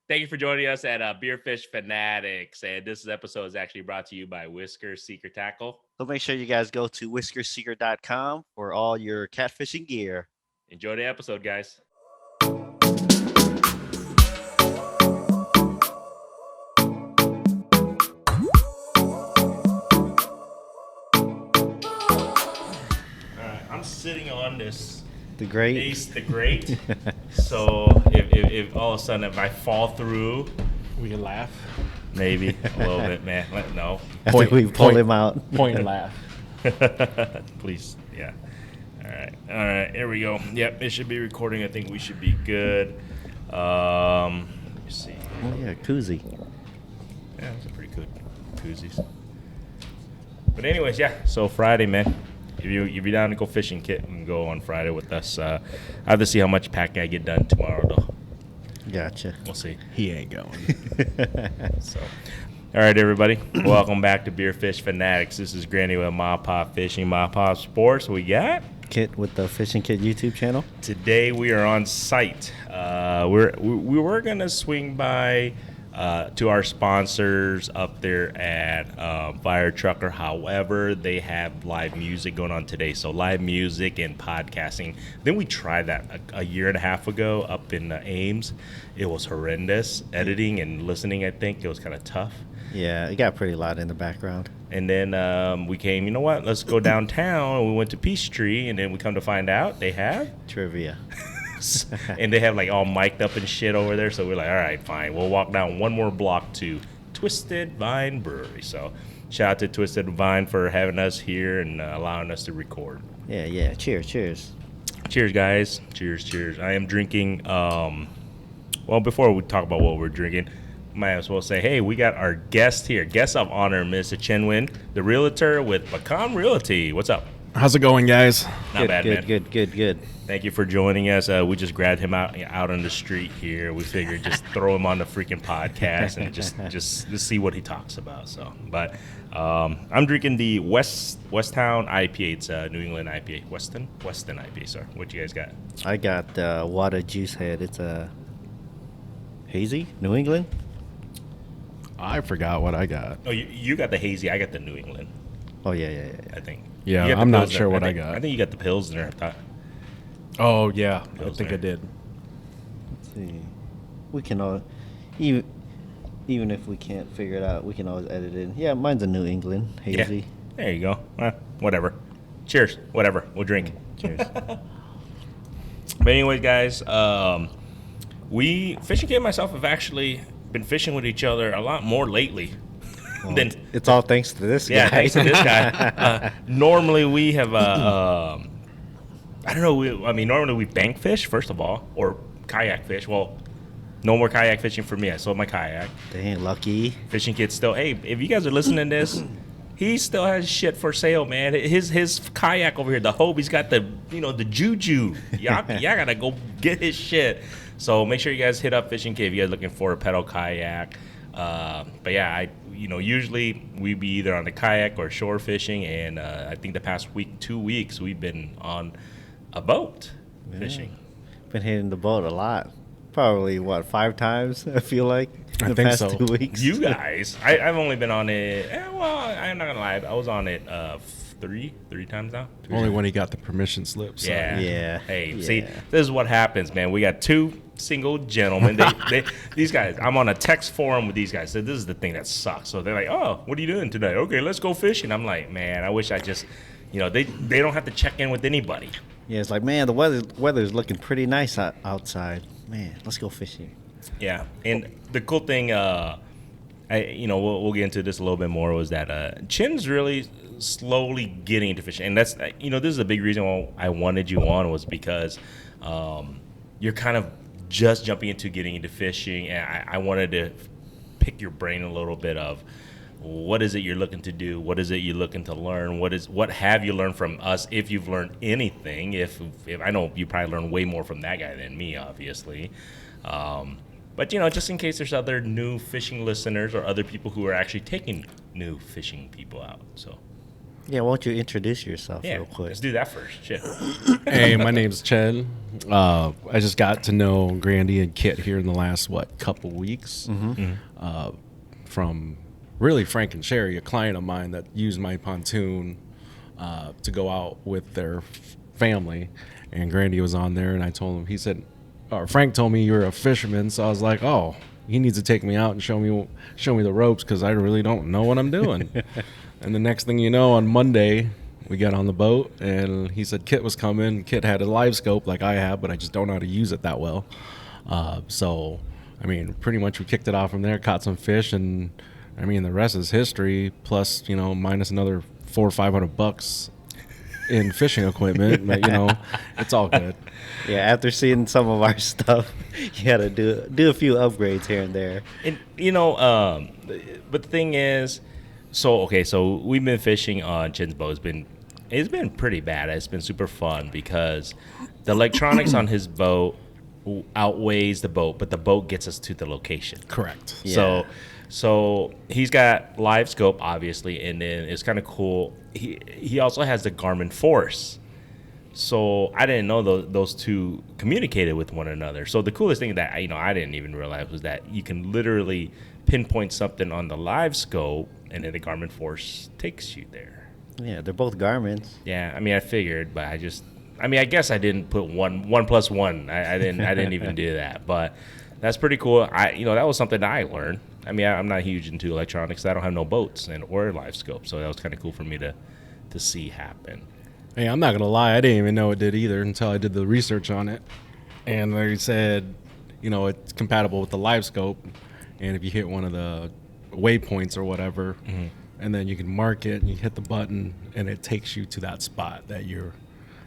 Thank you for joining us at Beerfish Fanatics. And this episode is actually brought to you by Whisker Secret Tackle. So make sure you guys go to whiskersecret.com for all your catfishing gear. Enjoy the episode, guys. I'm sitting on this The great. Ace the Great. So if all of a sudden if I fall through, We can laugh. maybe a little bit, man. No, After we pull him out. Point and laugh. please, yeah. All right. Here we go. Yep, it should be recording. I think we should be good. Let me see. Oh, yeah, koozie. Yeah, those are pretty good koozies. But anyways, yeah. So Friday, man. If you're down to go fishing, Kit, you can go on Friday with us. I have to see how much packing I get done tomorrow, though. Gotcha. We'll see. He ain't going. So, all right, everybody. Welcome back to Beerfish Fanatics. This is Granny with MaPop Fishing, MaPop Sports. We got Kit with the Fishing Kit YouTube channel. today. We are on site. We were gonna swing by to our sponsors up there at Firetrucker. However, they have live music going on today. So live music and podcasting. Then we tried that a year and a half ago up in Ames. It was horrendous. Editing and listening, I think it was kind of tough. Yeah, it got pretty loud in the background. And then we came, you know what, let's go downtown. And we went to Peachtree, and then we come to find out they have, Trivia. and they have like all mic'd up and shit over there. So we're like, all right, fine. We'll walk down one more block to Twisted Vine Brewery. So shout out to Twisted Vine for having us here and allowing us to record. Yeah. Cheers. Cheers, guys. Cheers. I am drinking, well, before we talk about what we're drinking, might as well say, hey, we got our guest here. Guest of honor, Mr. Chin the Realtor with Baccam Realty. What's up? How's it going, guys? Not bad, man. Good. Thank you for joining us. We just grabbed him out on the street here. We figured just throw him on the freaking podcast and just see what he talks about. So, but I'm drinking the Westtown IPA. It's a New England IPA. Weston IPA. Sorry, what you guys got? I got Water Juice Head. It's a hazy New England. I forgot what I got. Oh, you got the hazy. I got the New England. Oh yeah. I think. Yeah, You got the I'm not Pilsner. sure what I think- got. I think you got the Pilsner. I thought. Oh, yeah. I Those think there. I did. Let's see. We can all, even if we can't figure it out, we can always edit it. Yeah, mine's a New England hazy. Yeah. There you go. Whatever. Cheers. Whatever. We'll drink. Cheers. But anyways, guys, we Fishing Kid and myself have actually been fishing with each other a lot more lately. Well, than it's all thanks to this guy. yeah, thanks to this guy. Normally we have I don't know. Normally we bank fish first of all, or kayak fish. Well, no more kayak fishing for me. I sold my kayak. Dang, lucky. Fishing Kid still. Hey, if you guys are listening to this, he still has shit for sale, man. His kayak over here, the Hobie's got the the juju. Y'all gotta go get his shit. So make sure you guys hit up Fishing Kid if you guys looking for a pedal kayak. But yeah, usually we be either on the kayak or shore fishing, and I think the past 2 weeks we've been on a boat fishing. Been hitting the boat a lot. Probably, 5 times, I feel like, in I the think past so. 2 weeks. You guys, I've only been on it. Well, I'm not gonna lie, I was on it three times now. Only when he got the permission slip. So. Yeah. Yeah. Hey, Yeah. see, this is what happens, man. We got two single gentlemen. These guys, I'm on a text forum with these guys. So this is the thing that sucks. So they're like, oh, what are you doing today? Okay, let's go fishing. I'm like, man, I wish I just, they don't have to check in with anybody. Yeah, it's like, man, the weather's looking pretty nice outside. Man, let's go fishing. Yeah, and the cool thing, we'll get into this a little bit more, was that Chin's really slowly getting into fishing, and that's this is a big reason why I wanted you on, was because you're kind of just jumping into getting into fishing, and I wanted to pick your brain a little bit of what is it you're looking to do, what is it you're looking to learn, what have you learned from us, if you've learned anything. If I know you probably learned way more from that guy than me, obviously. But just in case there's other new fishing listeners or other people who are actually taking new fishing people out. So Yeah, won't you introduce yourself Yeah, real quick? let's do that first. Shit. Hey, my name's Chen. I just got to know Grandy and Kit here in the last, couple weeks. From really Frank and Sherry, a client of mine that used my pontoon to go out with their family. And Grandy was on there, and I told him, Frank told me you're a fisherman. So I was like, oh, he needs to take me out and show me the ropes because I really don't know what I'm doing. And the next thing you know, on Monday, we got on the boat, and he said Kit was coming. Kit had a live scope like I have, but I just don't know how to use it that well. So, I mean, pretty much we kicked it off from there, caught some fish, and I mean, the rest is history. Plus, minus another $400 or $500 in fishing equipment, but it's all good. Yeah, after seeing some of our stuff, you got to do a few upgrades here and there. And but the thing is, so we've been fishing on Chin's boat. It's been pretty bad. It's been super fun because the electronics on his boat outweighs the boat, but the boat gets us to the location. Correct. Yeah. So he's got live scope, obviously, and then it's kind of cool. He also has the Garmin Force. So I didn't know those two communicated with one another. So the coolest thing that I didn't even realize was that you can literally pinpoint something on the live scope, and then the Garmin Force takes you there. Yeah, they're both Garmins. Yeah, I mean, I figured, but I guess I didn't put one plus one. I didn't even do that, but that's pretty cool. That was something that I learned. I mean, I'm not huge into electronics. I don't have no boats or live scope, so that was kind of cool for me to see happen. Hey, I'm not going to lie. I didn't even know it did either until I did the research on it. And they said, it's compatible with the live scope. And if you hit one of the waypoints or whatever, and then you can mark it and you hit the button and it takes you to that spot that you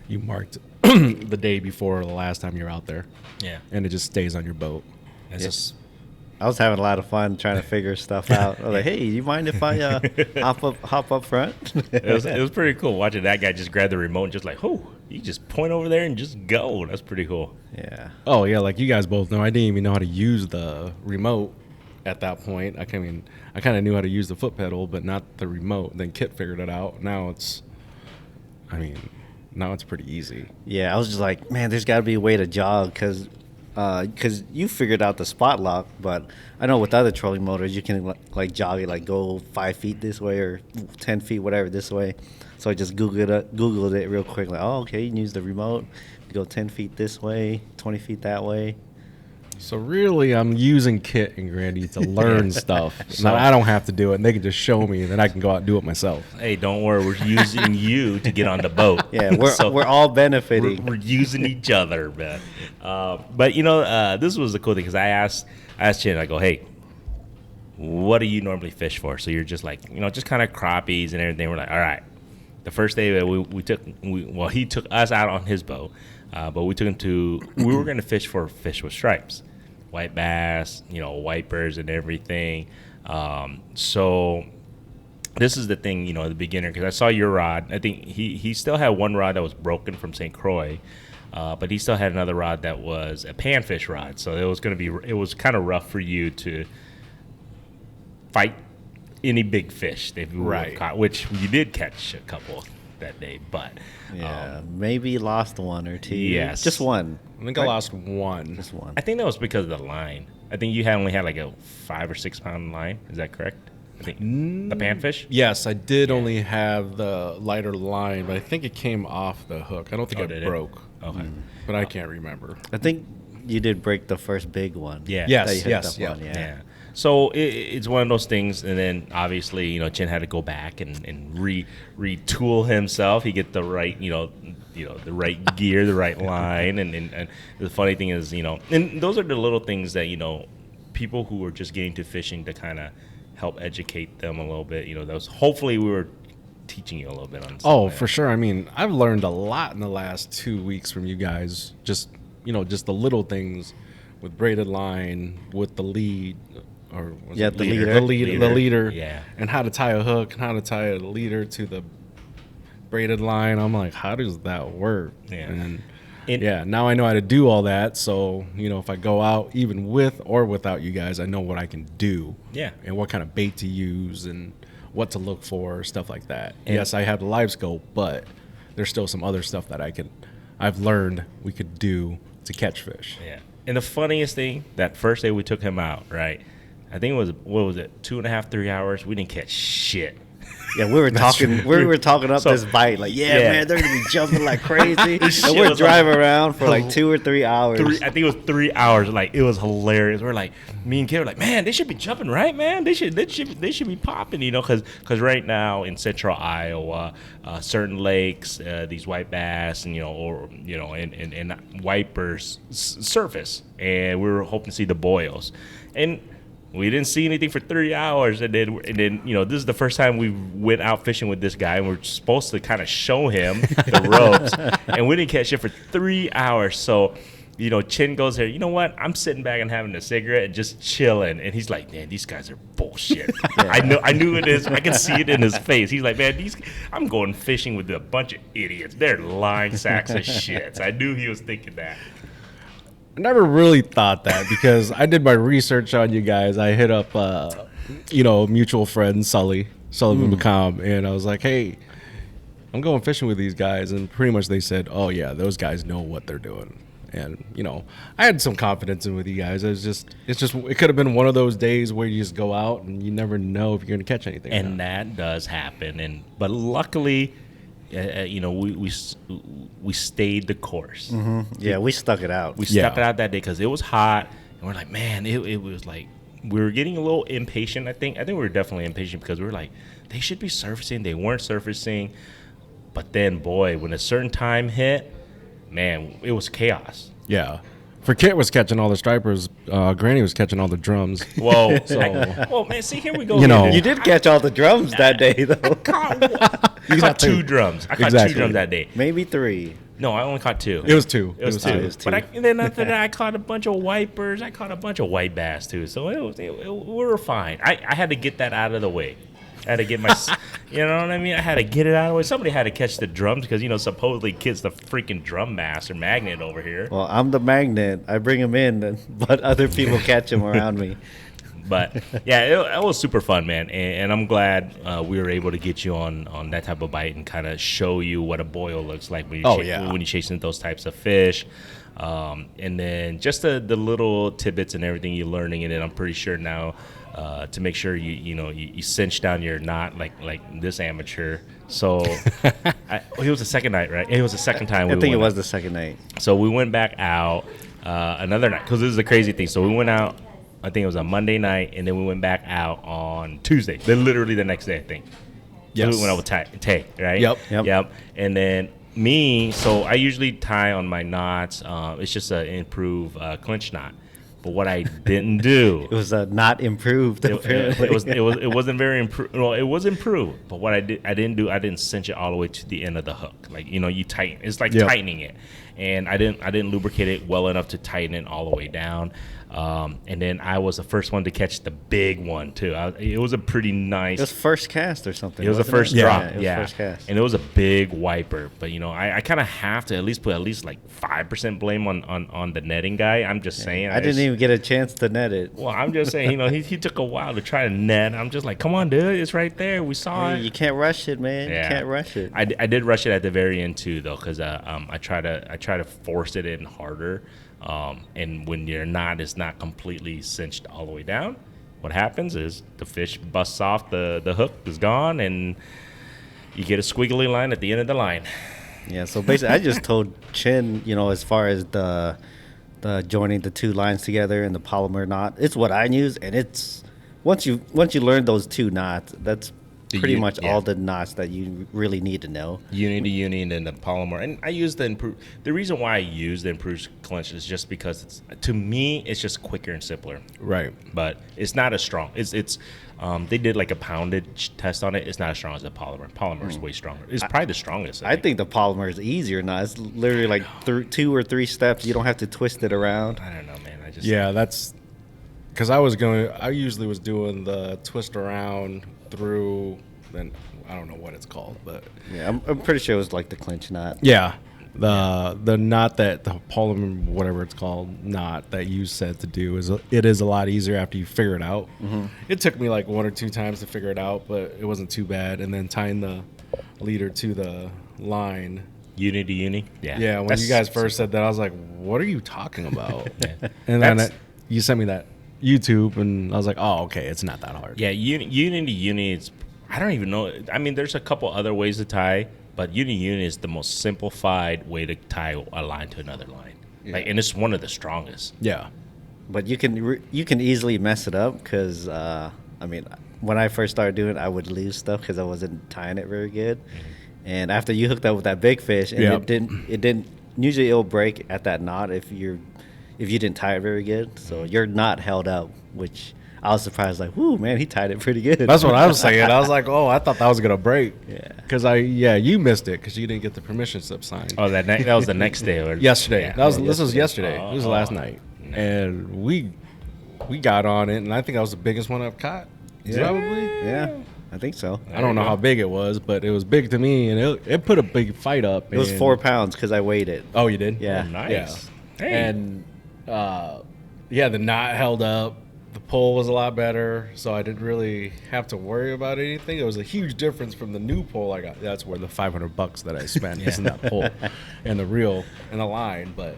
marked the day before or the last time you're out there. Yeah. And it just stays on your boat. It's just... I was having a lot of fun trying to figure stuff out. I was like, hey, you mind if I hop up front? It was pretty cool watching that guy just grab the remote and just like, you just point over there and just go. That's pretty cool. Yeah. Oh, yeah, like you guys both know, I didn't even know how to use the remote at that point. I kind of knew how to use the foot pedal, but not the remote. Then Kit figured it out. Now it's pretty easy. Yeah, I was just like, man, there's got to be a way to jog because you figured out the spot lock, but I know with other trolling motors you can like jog it, like go 5 feet this way or 10 feet, whatever, this way. So I just Googled it real quick, like, oh, okay, you can use the remote, go 10 feet this way, 20 feet that way. So really, I'm using Kit and Grandy to learn stuff. So I don't have to do it, and they can just show me, and then I can go out and do it myself. Hey, don't worry. We're using you to get on the boat. Yeah, we're all benefiting. We're using each other, man. But this was the cool thing because I asked Chin. I go, hey, what do you normally fish for? So you're just like, just kind of crappies and everything. We're like, all right. The first day that he took us out on his boat, but we took him we were going to fish for fish with stripes. White bass, wipers and everything. So this is the thing, the beginner, because I saw your rod. I think he still had one rod that was broken from St. Croix, but he still had another rod that was a panfish rod. So it was kind of rough for you to fight any big fish that you would have caught, which you did catch a couple that day, but maybe lost one or two. Yes, just one. I think I lost one. Just one. I think that was because of the line. I think you only had like a 5 or 6 pound line. Is that correct? I think the panfish. Yes, I did only have the lighter line, but I think it came off the hook. I don't think it broke. Okay, but I can't remember. I think you did break the first big one. Yeah. Yes. Yeah. So it's one of those things, and then obviously, Chin had to go back and retool himself. He get the right, the right gear, the right line, and the funny thing is, and those are the little things that people who are just getting to fishing to kind of help educate them a little bit. Those hopefully we were teaching you a little bit on. Oh, for sure. I mean, I've learned a lot in the last 2 weeks from you guys. Just the little things with braided line, with the lead. Or the leader, yeah, and how to tie a hook and how to tie a leader to the braided line. I'm like, how does that work? Yeah, and now I know how to do all that. So if I go out, even with or without you guys, I know what I can do. Yeah, and what kind of bait to use and what to look for, stuff like that. Yes, I have the live scope, but there's still some other stuff that I've learned we could do to catch fish. Yeah. And the funniest thing, that first day we took him out, right? I think it was, what was it, 2.5, 3 hours? We didn't catch shit. Yeah, we were talking. We were talking up this bite, like, man, they're gonna be jumping like crazy. And we're driving around for like 2 or 3 hours. I think it was 3 hours. Like, it was hilarious. We're like, me and Kid were like, man, they should be jumping, right, man? They should be popping, you know, because right now in central Iowa, certain lakes, these white bass and and wipers surface, and we were hoping to see the boils, and we didn't see anything for 3 hours, and then this is the first time we went out fishing with this guy, and we're supposed to kind of show him the ropes, and we didn't catch shit for 3 hours. So, Chin goes here, you know what? I'm sitting back and having a cigarette and just chilling, and he's like, man, these guys are bullshit. I knew it is. I can see it in his face. He's like, man, I'm going fishing with a bunch of idiots. They're lying sacks of shit. So I knew he was thinking that. I never really thought that because I did my research on you guys. I hit up, mutual friend Sullivan Baccam, and I was like, hey, I'm going fishing with these guys. And pretty much they said, oh, yeah, those guys know what they're doing. And, I had some confidence in with you guys. It could have been one of those days where you just go out and you never know if you're going to catch anything. And that does happen. But luckily, we stayed the course. Mm-hmm. Yeah, we stuck it out. We stuck it out that day because it was hot, and we're like, man, it was like we were getting a little impatient. I think we were definitely impatient because we were like, they should be surfacing. They weren't surfacing, but then, boy, when a certain time hit, man, it was chaos. Yeah. For Kit was catching all the stripers, Granny was catching all the drums. Whoa. Well, man, see, here we go. You did catch all the drums that day, though. I caught 2 drums. I caught 2 drums that day. Maybe 3. No, I only caught 2. It was 2. It was 2. But then after that, I caught a bunch of wipers. I caught a bunch of white bass, too. So we were fine. I had to get that out of the way. I had to get my, you know what I mean? I had to get it out of the way. Somebody had to catch the drums because, supposedly Kid's the freaking drum master magnet over here. Well, I'm the magnet. I bring them in, but other people catch them around me. But, yeah, it was super fun, man. And I'm glad we were able to get you on that type of bite and kind of show you what a boil looks like when you're chasing those types of fish. And then just the little tidbits and everything you're learning in it, I'm pretty sure now to make sure you cinch down your knot like this amateur. So it was the second night, right? It was the second time. I think it was the second night. So we went back out another night because this is the crazy thing. So we went out, I think it was a Monday night, and then we went back out on Tuesday. Then literally the next day, I think. Yes. So we went out with Tay, right? Yep. And then me, so I usually tie on my knots. It's just an improved clinch knot. But what I didn't do, it was not improved. Apparently, it wasn't very improved. Well, it was improved, but what I didn't cinch it all the way to the end of the hook. Like you tighten. It's like tightening it, and I didn't lubricate it well enough to tighten it all the way down. And then I was the first one to catch the big one too. It was a pretty nice. It was first cast or something. It was the first drop. Yeah, it was first cast. And it was a big wiper. But I kind of have to at least put like 5% blame on the netting guy. I'm just saying. I didn't even get a chance to net it. Well, I'm just saying. He took a while to try to net. I'm just like, come on, dude, it's right there. We saw it. You can't rush it, man. Yeah. You can't rush it. I did rush it at the very end too, though, because I try to force it in harder. And when your knot is not completely cinched all the way down, what happens is the fish busts off, the hook is gone, and you get a squiggly line at the end of the line. Yeah, so basically I just told Chin, as far as the joining the 2 lines together and the polymer knot, it's what I use, and it's once you learn those 2 knots, that's pretty much all the knots that you really need to know. Uni to uni and then the polymer. And I use the reason why I use the improved clinch is just because to me it's just quicker and simpler. Right. But it's not as strong. It's they did like a poundage test on it. It's not as strong as the polymer. Polymer is way stronger. It's probably the strongest. I think the polymer is easier now. It's literally like 2 or 3 steps. You don't have to twist it around. I don't know, man. That's because I usually was doing the twist around through, then I don't know what it's called, but yeah, I'm pretty sure it was like the clinch knot. Yeah, The knot that the polymer, whatever it's called, knot that you said to do it is a lot easier after you figure it out. It took me like 1 or 2 times to figure it out, but it wasn't too bad. And then tying the leader to the line. Uni to uni. Yeah. When you guys first said that, I was like, "What are you talking about?" And That's- then you sent me that YouTube, and I was like, "Oh, okay, it's not that hard." Yeah, uni to uni is. I don't even know. I mean, there's a couple other ways to tie, but uni to uni is the most simplified way to tie a line to another line. Like, and it's one of the strongest. Yeah. But you can easily mess it up because I mean, when I first started doing it, I would lose stuff because I wasn't tying it very good. And after you hooked up with that big fish, and it didn't. Usually, it'll break at that knot if you didn't tie it very good. So your knot held up, which I was surprised. Like, whoo, man, he tied it pretty good. That's what I was saying. I was like, "Oh, I thought that was gonna break." Yeah. Because you missed it because you didn't get the permission slip signed. Oh, that was the next day. Or, Yesterday. Yeah. This was yesterday. Oh, It was last night, and we got on it, and I think that was the biggest one I've caught. Probably. Yeah, I think so. I don't know how big it was, but it was big to me, and it put a big fight up. It was 4 pounds because I weighed it. Oh, you did? Yeah. Oh, nice. Yeah. Hey. And the knot held up. The pull was a lot better, so I didn't really have to worry about anything. It was a huge difference from the new pole I got. That's where the $500 that I spent is in that pole and the reel and the line. But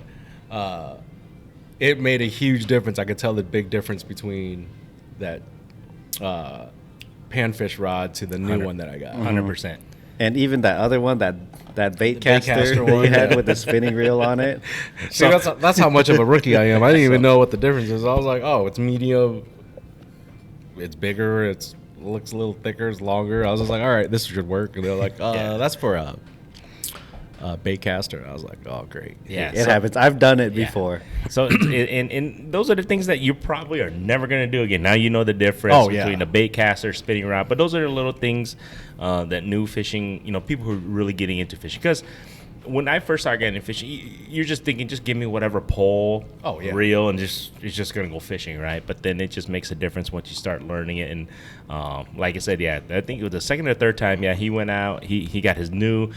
it made a huge difference. I could tell the big difference between that panfish rod to the new one that I got. 100%. And even that other one, that bait caster caster that one, you had yeah. with the spinning reel on it. See, that's how much of a rookie I am. I didn't even know what the difference is. I was like, oh, it's medium. It's bigger. It looks a little thicker. It's longer. I was just like, all right, this should work. And they're like, that's for a bait caster. And I was like, oh, great. Yeah. It happens. I've done it before. So, and those are the things that you probably are never going to do again. Now you know the difference between a bait caster, spinning rod. But those are the little things that new fishing, people who are really getting into fishing. Because when I first started getting into fishing, you're just thinking, just give me whatever pole, reel, and it's just going to go fishing, right? But then it just makes a difference once you start learning it. And like I said, I think it was the second or third time, he went out. He got his new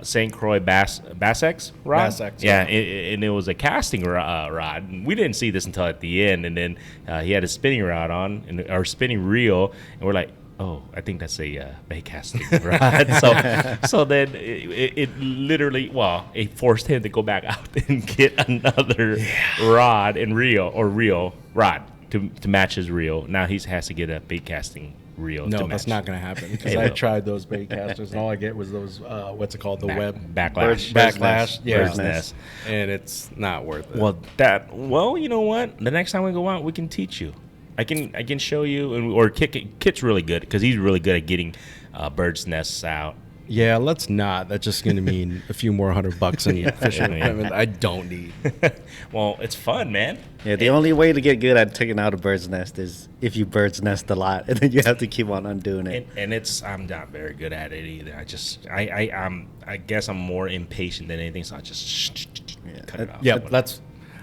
St. Croix Bassex rod. Bassex, yeah. And it was a casting rod. And we didn't see this until at the end. And then he had a spinning rod on, or spinning reel, and we're like, oh, I think that's a bait casting rod. So then it literally, it forced him to go back out and get another rod and reel rod to match his reel. Now he has to get a bait casting reel. No, to that's match. not going to happen because I tried those bait casters and all I get was those, what's it called? The web backlash. Backlash. Yeah. Bird's nest. And it's not worth it. Well, you know what? The next time we go out, we can teach you. I can show you, or Kit's really good because he's really good at getting birds' nests out. Yeah, let's not. That's just going to mean a few more $100 in fishing equipment I don't need. Well, it's fun, man. Yeah, the only way to get good at taking out a bird's nest is if you bird's nest a lot, and then you have to keep on undoing it. And I'm not very good at it either. I guess I'm more impatient than anything, so I just cut it off. Yeah, that's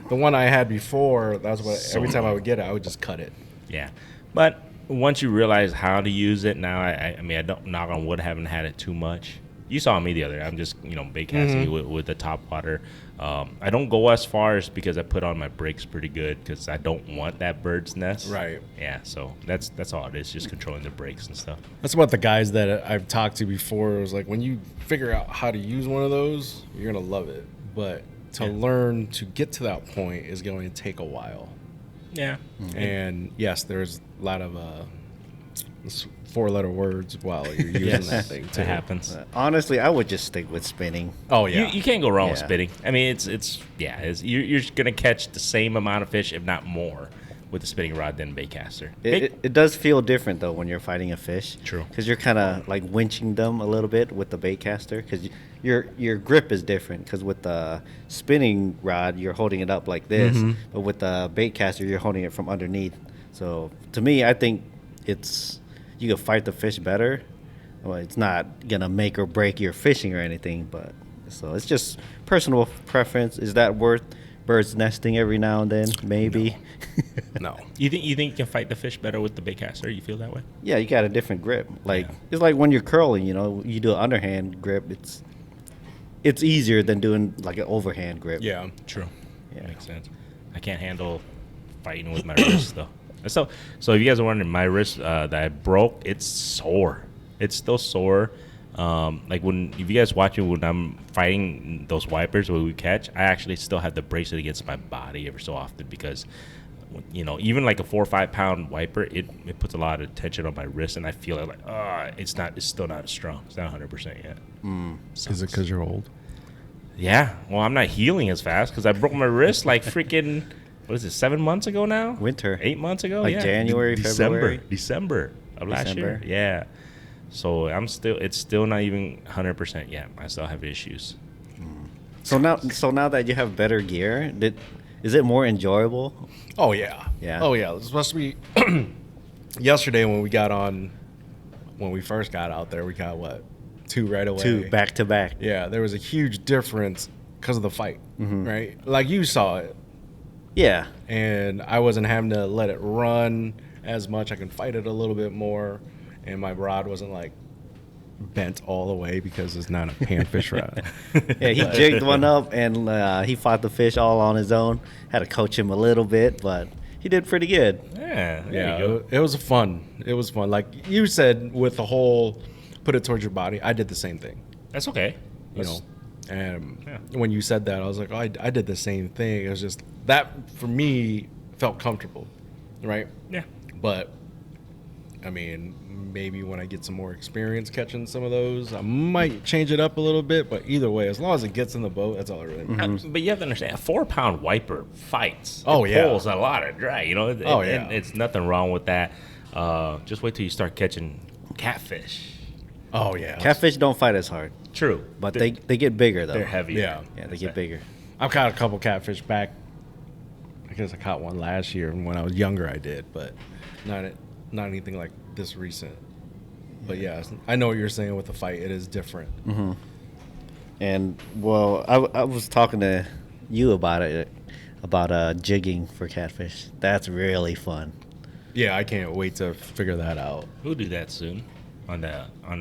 the one I had before. That's what every time I would get it, I would just cut it. Yeah, but once you realize how to use it, now I mean I don't, knock on wood, haven't had it too much. You saw me the other day. I'm just bait casting with the top water. I don't go as far as because I put on my brakes pretty good because I don't want that bird's nest. Right. Yeah. So that's all it is, just controlling the brakes and stuff. That's what the guys that I've talked to before was like. When you figure out how to use one of those, you're gonna love it. But to learn to get to that point is going to take a while. Yeah. And yes, there's a lot of 4-letter words while you're using that thing too. It happens. Honestly, I would just stick with spinning. Oh yeah, You can't go wrong with Yeah. spinning. I mean, you're gonna catch the same amount of fish, if not more, with a spinning rod than a bait caster. It does feel different though when you're fighting a fish. True. Because you're kind of like winching them a little bit with the bait caster. Because your grip is different. Because with the spinning rod, you're holding it up like this, but with the bait caster, you're holding it from underneath. So to me, I think you can fight the fish better. Well, it's not gonna make or break your fishing or anything, but so it's just personal preference. Is that worth bird's nesting every now and then? Maybe. no. You think you can fight the fish better with the bait caster? You feel that way? Yeah, you got a different grip. Like it's like when you're curling, you do an underhand grip. it's easier than doing like an overhand grip. Yeah. True. Yeah. Makes sense. I can't handle fighting with my wrist though. So if you guys are wondering, my wrist that I broke, it's sore. It's still sore. Like if you guys watching when I'm fighting those wipers when we catch, I actually still have the bracelet against my body every so often because, even like a 4 or 5 pound wiper, it puts a lot of tension on my wrist, and I feel like it's still not strong. It's not 100% yet. Is it because you're old? Yeah. Well, I'm not healing as fast because I broke my wrist like freaking. What is it? 7 months ago now? Winter. 8 months ago? Like Yeah. January, February? December of last year. Yeah. So it's still not even 100% yet. I still have issues. So now that you have better gear, is it more enjoyable? Oh yeah. Yeah. Oh yeah. Especially yesterday when we first got out there, we got 2 right away. 2 back to back. Yeah, there was a huge difference because of the fight, right? Like you saw it, Yeah. and I wasn't having to let it run as much. I can fight it a little bit more, and my rod wasn't like bent all the way because it's not a panfish rod. Yeah, he jigged one up and he fought the fish all on his own. Had to coach him a little bit, but he did pretty good. Yeah. There Yeah, you go. it was fun. It was fun. Like you said, with the whole put it towards your body, I did the same thing. That's okay. And Yeah. when you said that, I was like, oh, I did the same thing. It was just that for me felt comfortable, right? Yeah. But I mean, maybe when I get some more experience catching some of those, I might change it up a little bit. But either way, as long as it gets in the boat, that's all I really matters. But you have to understand, a 4 pound wiper fights. Oh, it yeah. pulls a lot of drag. Oh, yeah. And it's nothing wrong with that. Just wait till you start catching catfish. Oh yeah, Catfish don't fight as hard, True, but they get bigger though. they're heavy. Yeah. Yeah, they get bigger. I've caught a couple catfish back. I guess I caught one last year, and when I was younger, I did, but not anything like this recent. But yeah, I know what you're saying with the fight. It is different. And well, I was talking to you about it, about jigging for catfish. That's really fun. Yeah, I can't wait to figure that out. We'll do that soon on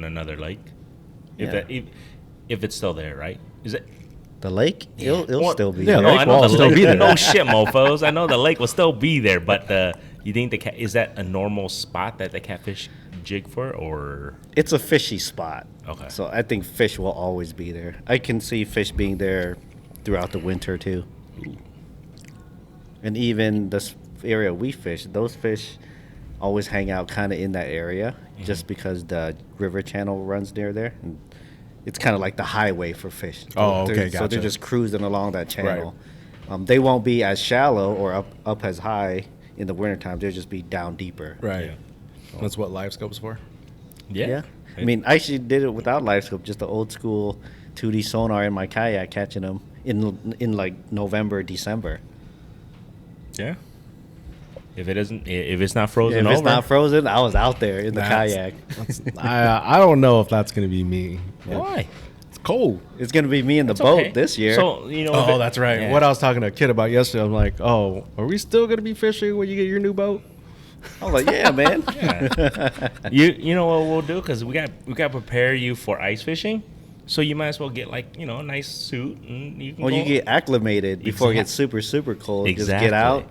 another lake. Yeah. If it's still there, right? Is it? The lake, it'll Well, still be yeah, there. the lake I know will the still lake. be there. No shit, mofos. I know the lake will still be there, but you think is that a normal spot that the catfish jig for, or? It's a fishy spot. Okay. So I think fish will always be there. I can see fish being there throughout the winter too. And even this area we fish, those fish always hang out kind of in that area just because the river channel runs near there. And it's kind of like the highway for fish. Oh, okay, So gotcha. they're just cruising along that channel. They won't be as shallow or up as high in the wintertime. They'll just be down deeper. Right. Yeah. That's what live scope's for. Yeah. I mean, I actually did it without live scope, just the old school 2D sonar in my kayak, catching them in like November, December. Yeah. If it's not frozen If over, it's not frozen, I was out there in the kayak. I don't know if that's gonna be me. why? It's cold. It's gonna be me in the It's boat okay. this year. So Oh, that's right. Yeah. What I was talking to a kid about yesterday, I'm like, oh, are we still gonna be fishing when you get your new boat? I was like, yeah, man. Yeah. you know what we'll do, because we got to prepare you for ice fishing, so you might as well get like a nice suit and you can. Well, go. you get acclimated before it gets super, super cold. Just get out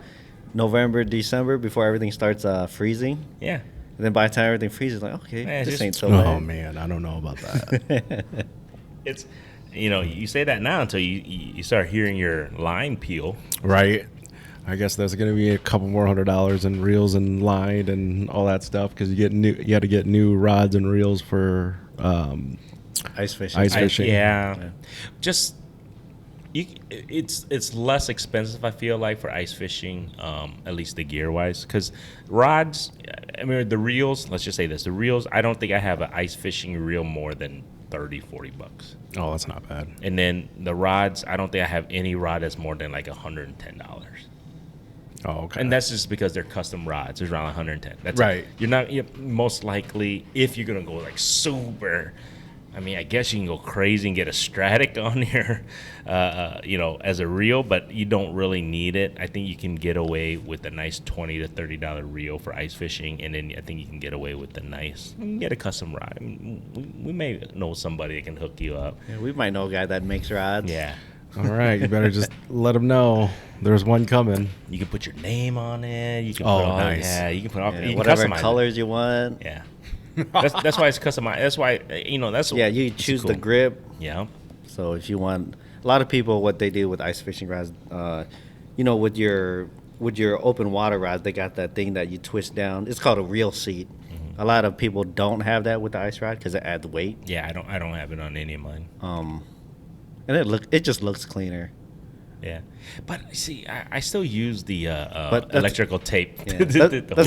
November, December before everything starts freezing. Yeah. And then by the time everything freezes, like, okay, Man, this just- ain't so Oh bad. man, I don't know about that. It's you say that now until you start hearing your line peel. Right. I guess there's going to be a couple more $100 in reels and line and all that stuff because you had to get new rods and reels for Ice fishing. Ice fishing. Yeah. Just it's less expensive, I feel like, for ice fishing, at least the gear wise, because rods, I mean, the reels, let's just say this, the reels, I don't think I have an ice fishing reel more than $30-$40. Oh, that's not bad. And then the rods, I don't think I have any rod that's more than like $110. Oh, okay. And that's just because they're custom rods. It's around 110. That's Right. You're not most likely, if you're gonna go like super, I mean, I guess you can go crazy and get a Stratic on here, as a reel, but you don't really need it. I think you can get away with a nice $20 to $30 reel for ice fishing, and then I think you can get away with you can get a custom rod. I mean, we may know somebody that can hook you up. Yeah, we might know a guy that makes rods. Yeah. All right, you better just let them know there's one coming. You can put your name on it. You can Oh, put all, nice. Yeah, you can put all, Yeah, you can whatever customize colors you want. it. Yeah. That's why it's customized. That's why that's You it's choose cool. the grip. Yeah. So if you want, a lot of people, what they do with ice fishing rods, with your open water rods, they got that thing that you twist down. It's called a reel seat. Mm-hmm. A lot of people don't have that with the ice rod because it adds weight. Yeah, I don't have it on any of mine. And it just looks cleaner. Yeah, but see, I still use the But that's- electrical tape. Yeah. That's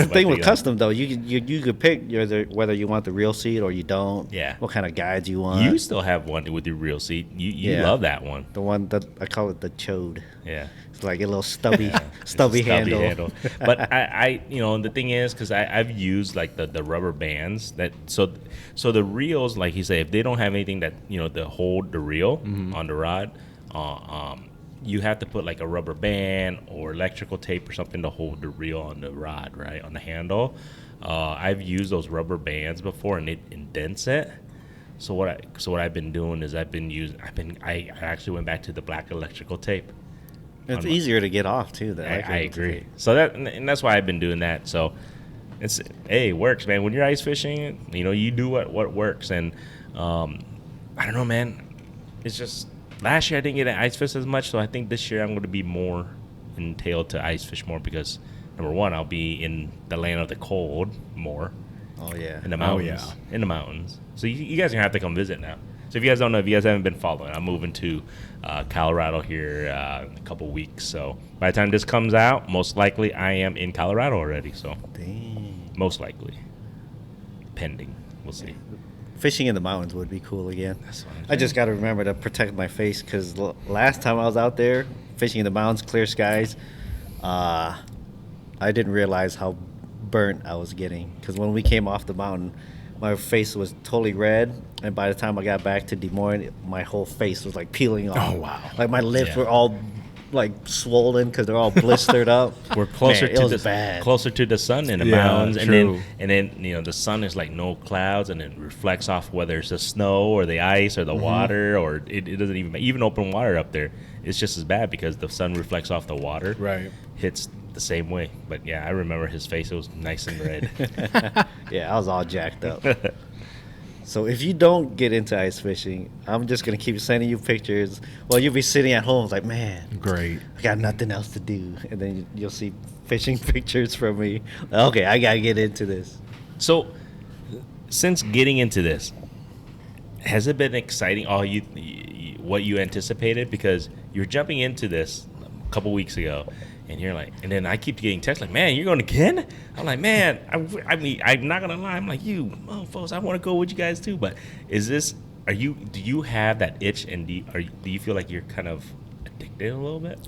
the thing with custom though. You could pick whether you want the reel seat or you don't. Yeah. What kind of guides you want. You still have one with your reel seat. You Yeah. love that one. The one that I call it the chode. Yeah. It's like a little stubby, It's a stubby handle. But I the thing is, because I've used like the rubber bands that so the reels, like you say, if they don't have anything that to hold the reel on the rod, you have to put like a rubber band or electrical tape or something to hold the reel on the rod, right, on the handle. I've used those rubber bands before, and it indents it. So what I've been doing is I actually went back to the black electrical tape. It's easier to get off too. I agree. So that's why I've been doing that. So it works, man. When you're ice fishing, you do what works. And I don't know, man. It's just last year I didn't get to ice fish as much, so I think this year I'm going to be more entailed to ice fish more because number one, I'll be in the land of the cold more. Oh yeah. In the mountains. Oh, yeah. In the mountains. So you guys are gonna have to come visit now. So if you guys don't know, if you guys haven't been following, I'm moving to Colorado here in a couple weeks. So by the time this comes out, most likely I am in Colorado already. So Dang. most likely, pending, we'll see. Fishing in the mountains would be cool again. That's what I'm I just got to remember to protect my face because last time I was out there fishing in the mountains, clear skies, I didn't realize how burnt I was getting. Because when we came off the mountain, my face was totally red, and by the time I got back to Des Moines, my whole face was like peeling off. Oh, wow. Like my lips Yeah. were all like swollen because they're all blistered up. We're closer Man, it to was bad. closer to the sun in the Yeah, mountains, true. and then the sun is like no clouds, and it reflects off whether it's the snow or the ice or the water, or it doesn't even open water up there. It's just as bad because the sun reflects off the water. Right. Hits the same way. But yeah, I remember his face. It was nice and red. Yeah, I was all jacked up. So if you don't get into ice fishing, I'm just gonna keep sending you pictures. Well, you'll be sitting at home like, man, Great. I got nothing else to do, and then you'll see fishing pictures from me. Okay, I gotta get into this. So, since getting into this, has it been exciting? What you anticipated? Because you're jumping into this a couple weeks ago, and you're like, and then I keep getting texts like, "Man, you're going again?" I'm like, "Man, I mean, I'm not gonna lie. I'm like, you mofos, I want to go with you guys too." But do you have that itch, and do you feel like you're kind of addicted a little bit?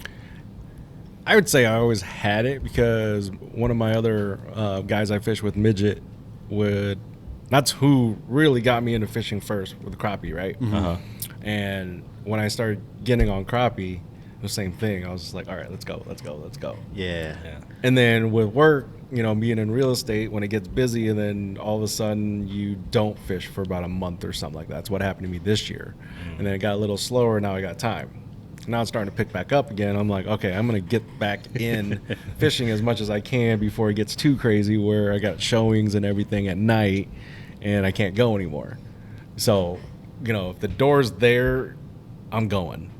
I would say I always had it because one of my other guys I fish with, Midget, that's who really got me into fishing first with crappie, right? Uh-huh. And when I started getting on crappie, the same thing. I was just like, all right, let's go. Yeah. Yeah. And then with work, being in real estate, when it gets busy and then all of a sudden you don't fish for about a month or something like that. That's what happened to me this year. And then it got a little slower. Now I got time. Now it's starting to pick back up again. I'm like, okay, I'm going to get back in fishing as much as I can before it gets too crazy where I got showings and everything at night and I can't go anymore. So, if the door's there, I'm going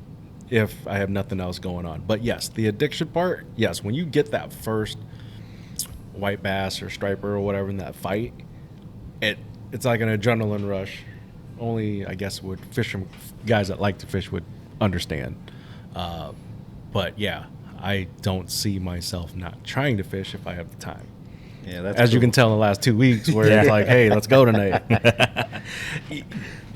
if I have nothing else going on. But yes, the addiction part, yes, when you get that first white bass or striper or whatever in that fight, it's like an adrenaline rush. Only, I guess, guys that like to fish would understand. But yeah, I don't see myself not trying to fish if I have the time. Yeah, that's As you cool. can tell in the last 2 weeks where it's like, hey, let's go tonight.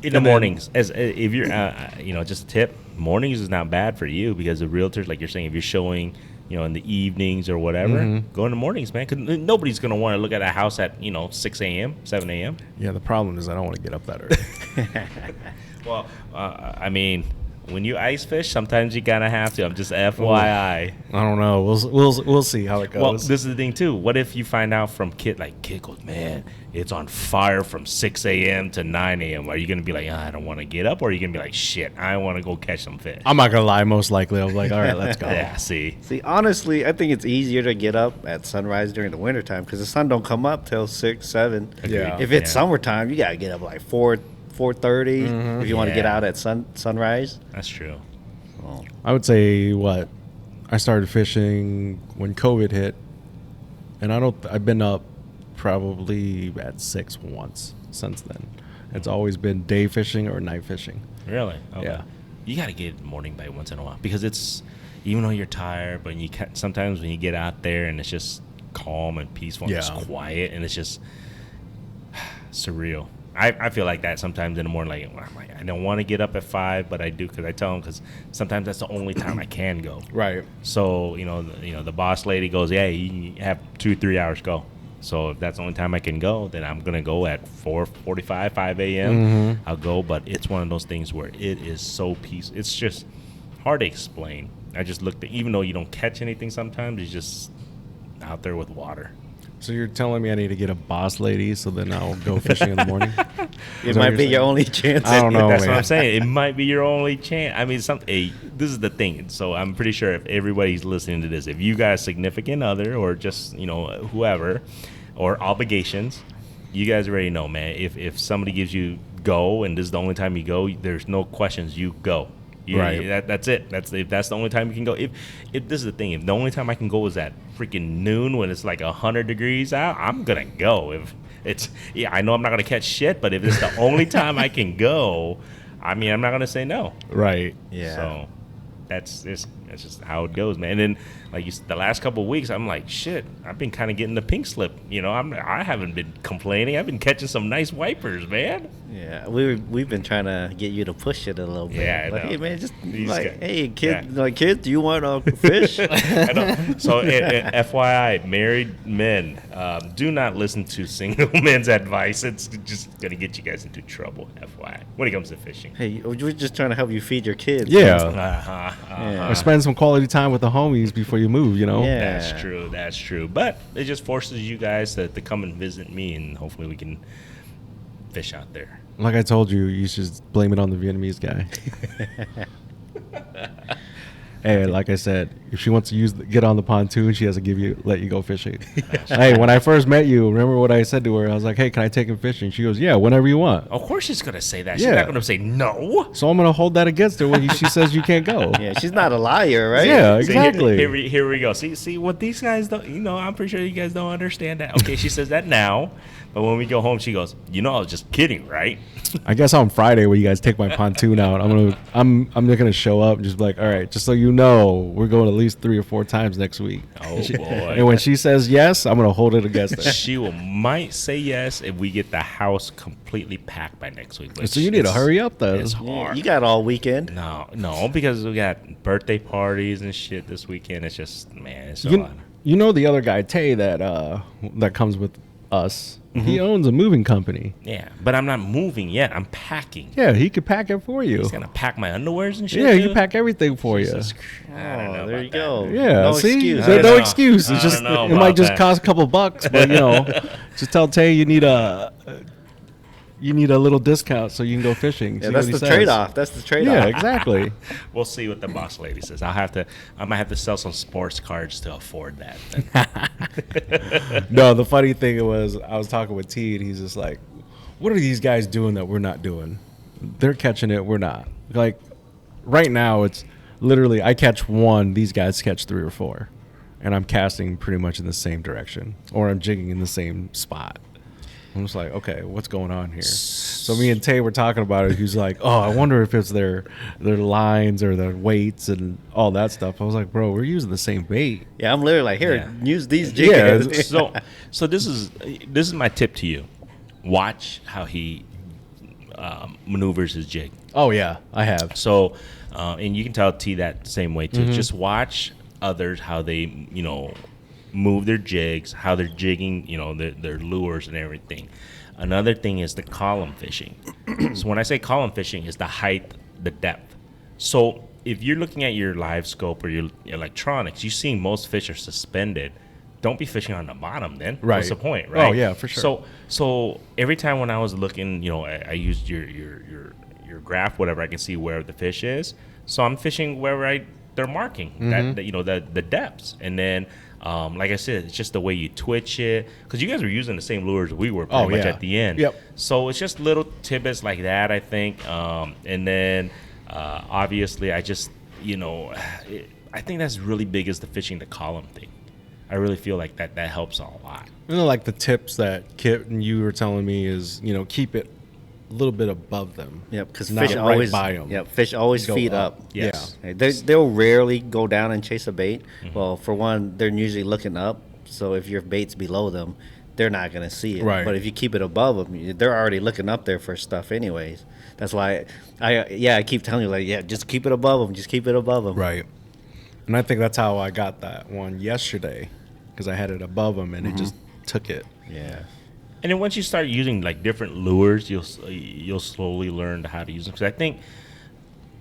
In the mornings, if you're, just a tip, mornings is not bad for you because the realtors, like you're saying, if you're showing in the evenings or whatever. Go in the mornings, man, because nobody's going to want to look at a house at 6 a.m., 7 a.m. Yeah, the problem is I don't want to get up that early. Well, I mean, when you ice fish, sometimes you kind of have to. I'm just FYI. I don't know. We'll see how it goes. Well, this is the thing too. What if you find out from kid goes, man, it's on fire from 6 a.m. to 9 a.m. Are you gonna be like, I don't want to get up, or are you gonna be like, shit, I want to go catch some fish? I'm not gonna lie. Most likely, I'm like, all right, let's go. Yeah. See, honestly, I think it's easier to get up at sunrise during the wintertime because the sun don't come up till 6, 7. Yeah. If it's summertime, you gotta get up like 4:30 if you want to get out at sunrise. that's true. Well, I would say I started fishing when COVID hit, and I've been up probably at 6 once since then. It's always been day fishing or night fishing. Really? Okay. Yeah. You got to get morning bite once in a while because it's, even though you're tired, but sometimes when you get out there and it's just calm and peaceful and it's quiet and it's just surreal. I feel like that sometimes in the morning. I don't want to get up at 5, but I do because I tell them because sometimes that's the only time I can go. Right. So the boss lady goes, yeah, you can have 2-3 hours go. So if that's the only time I can go, then I'm gonna go at 4:45, 5 a.m. I'll go, but it's one of those things where it is so peaceful. It's just hard to explain. I just looked at, even though you don't catch anything, sometimes you're just out there with water. So you're telling me I need to get a boss lady so then I'll go fishing in the morning? it might be your only chance. I don't know. That's man. what I'm saying. It might be your only chance. I mean, this is the thing. So I'm pretty sure if everybody's listening to this, if you got a significant other or just whoever, or obligations, you guys already know, man. If somebody gives you go and this is the only time you go, there's no questions. You go. Right. That's it. If that's the only time you can go. If this is the thing, if the only time I can go is at freaking noon when it's like 100 degrees out, I'm gonna go. If it's I know I'm not gonna catch shit, but if it's the only time I can go, I mean, I'm not gonna say no. Right. Yeah. So that's just how it goes, man. And then the last couple of weeks, I'm like, shit, I've been kind of getting the pink slip. I haven't been complaining. I've been catching some nice wipers, man. Yeah, we've been trying to get you to push it a little bit. Yeah, I know. Hey man, just These guys. hey kid, Yeah. Kids, do you want to fish? I know. So, FYI, married men, do not listen to single men's advice. It's just gonna get you guys into trouble. FYI, when it comes to fishing. Hey, we're just trying to help you feed your kids. Yeah. Yeah. Or spend some quality time with the homies before you move, Yeah. That's true. But it just forces you guys to come and visit me, and hopefully we can fish out there. Like I told you, you should blame it on the Vietnamese guy. Hey, like I said, if she wants to get on the pontoon, she has to let you go fishing. Hey, when I first met you, remember what I said to her? I was like, hey, can I take him fishing? She goes, yeah, whenever you want. Of course she's going to say that. She's Yeah. not going to say no. So I'm going to hold that against her when she says you can't go. Yeah, she's not a liar, right? Yeah, See, exactly. Here we go. See what these guys don't, I'm pretty sure you guys don't understand that. Okay, she says that now, but when we go home, she goes, I was just kidding, right? I guess on Friday when you guys take my pontoon out, I'm not gonna show up and just be like, all right, just so you know, we're going at least 3 or 4 times next week. Oh, boy. And when she says yes, I'm gonna hold it against her. She might say yes if we get the house completely packed by next week. But So you need to hurry up though. It's Yeah, hard. you got all weekend. No, because we got birthday parties and shit this weekend. It's just, man, it's a lot. You know the other guy, Tay, that comes with us. He owns a moving company. Yeah, but I'm not moving yet. I'm packing. Yeah, he could pack it for you. He's gonna pack my underwears and shit. Yeah, he too? can pack everything for Jesus you. Christ, I don't know there about you that. go. Yeah, no see, excuse. I There's don't no know. excuse. I It's don't just know it might about just that. cost a couple bucks, but just tell Tay you need a little discount so you can go fishing. Yeah, See that's what he the says. trade-off. That's the trade-off. Yeah, exactly. We'll see what the boss lady says. I might have to sell some sports cards to afford that. No, the funny thing was I was talking with T and he's just like, what are these guys doing that we're not doing? They're catching it, we're not. Like right now it's literally I catch 1, these guys catch 3 or 4. And I'm casting pretty much in the same direction. Or I'm jigging in the same spot. I'm just like, okay, what's going on here? So me and Tay were talking about it. He's like, oh, I wonder if it's their lines or their weights and all that stuff. I was like, bro, we're using the same bait. Yeah, I'm literally like, here, Yeah. use these jig heads. So this is my tip to you. Watch how he maneuvers his jig. Oh yeah, I have. So, and you can tell T that same way too. Just watch others how they, move their jigs, how they're jigging, their lures and everything. Another thing is the column fishing. So when I say column fishing, is the height, the depth. So if you're looking at your live scope or your electronics, you're seeing most fish are suspended. Don't be fishing on the bottom then. Right. What's the point, right? Oh, yeah, for sure. So every time when I was looking, I used your graph, whatever, I can see where the fish is. So I'm fishing where they're marking the depths. And then, like I said, it's just the way you twitch it. Because you guys were using the same lures we were pretty much at the end. Yep. So it's just little tidbits like that, I think. And then, obviously, I just, I think that's really big is the fishing the column thing. I really feel like that helps a lot. Like the tips that Kit and you were telling me is, keep it a little bit above them. Yep, because Not fish right always by 'em. Yep, fish always Go feed up. up. Yes. Yeah. They'll rarely go down and chase a bait. Well, for one, they're usually looking up. So if your bait's below them, they're not going to see it. Right. But if you keep it above them, they're already looking up there for stuff anyways. That's why I keep telling you, just keep it above them. Just keep it above them. Right. And I think that's how I got that one yesterday, because I had it above them and it just took it. Yeah. And then once you start using like different lures, you'll slowly learn how to use them. Because I think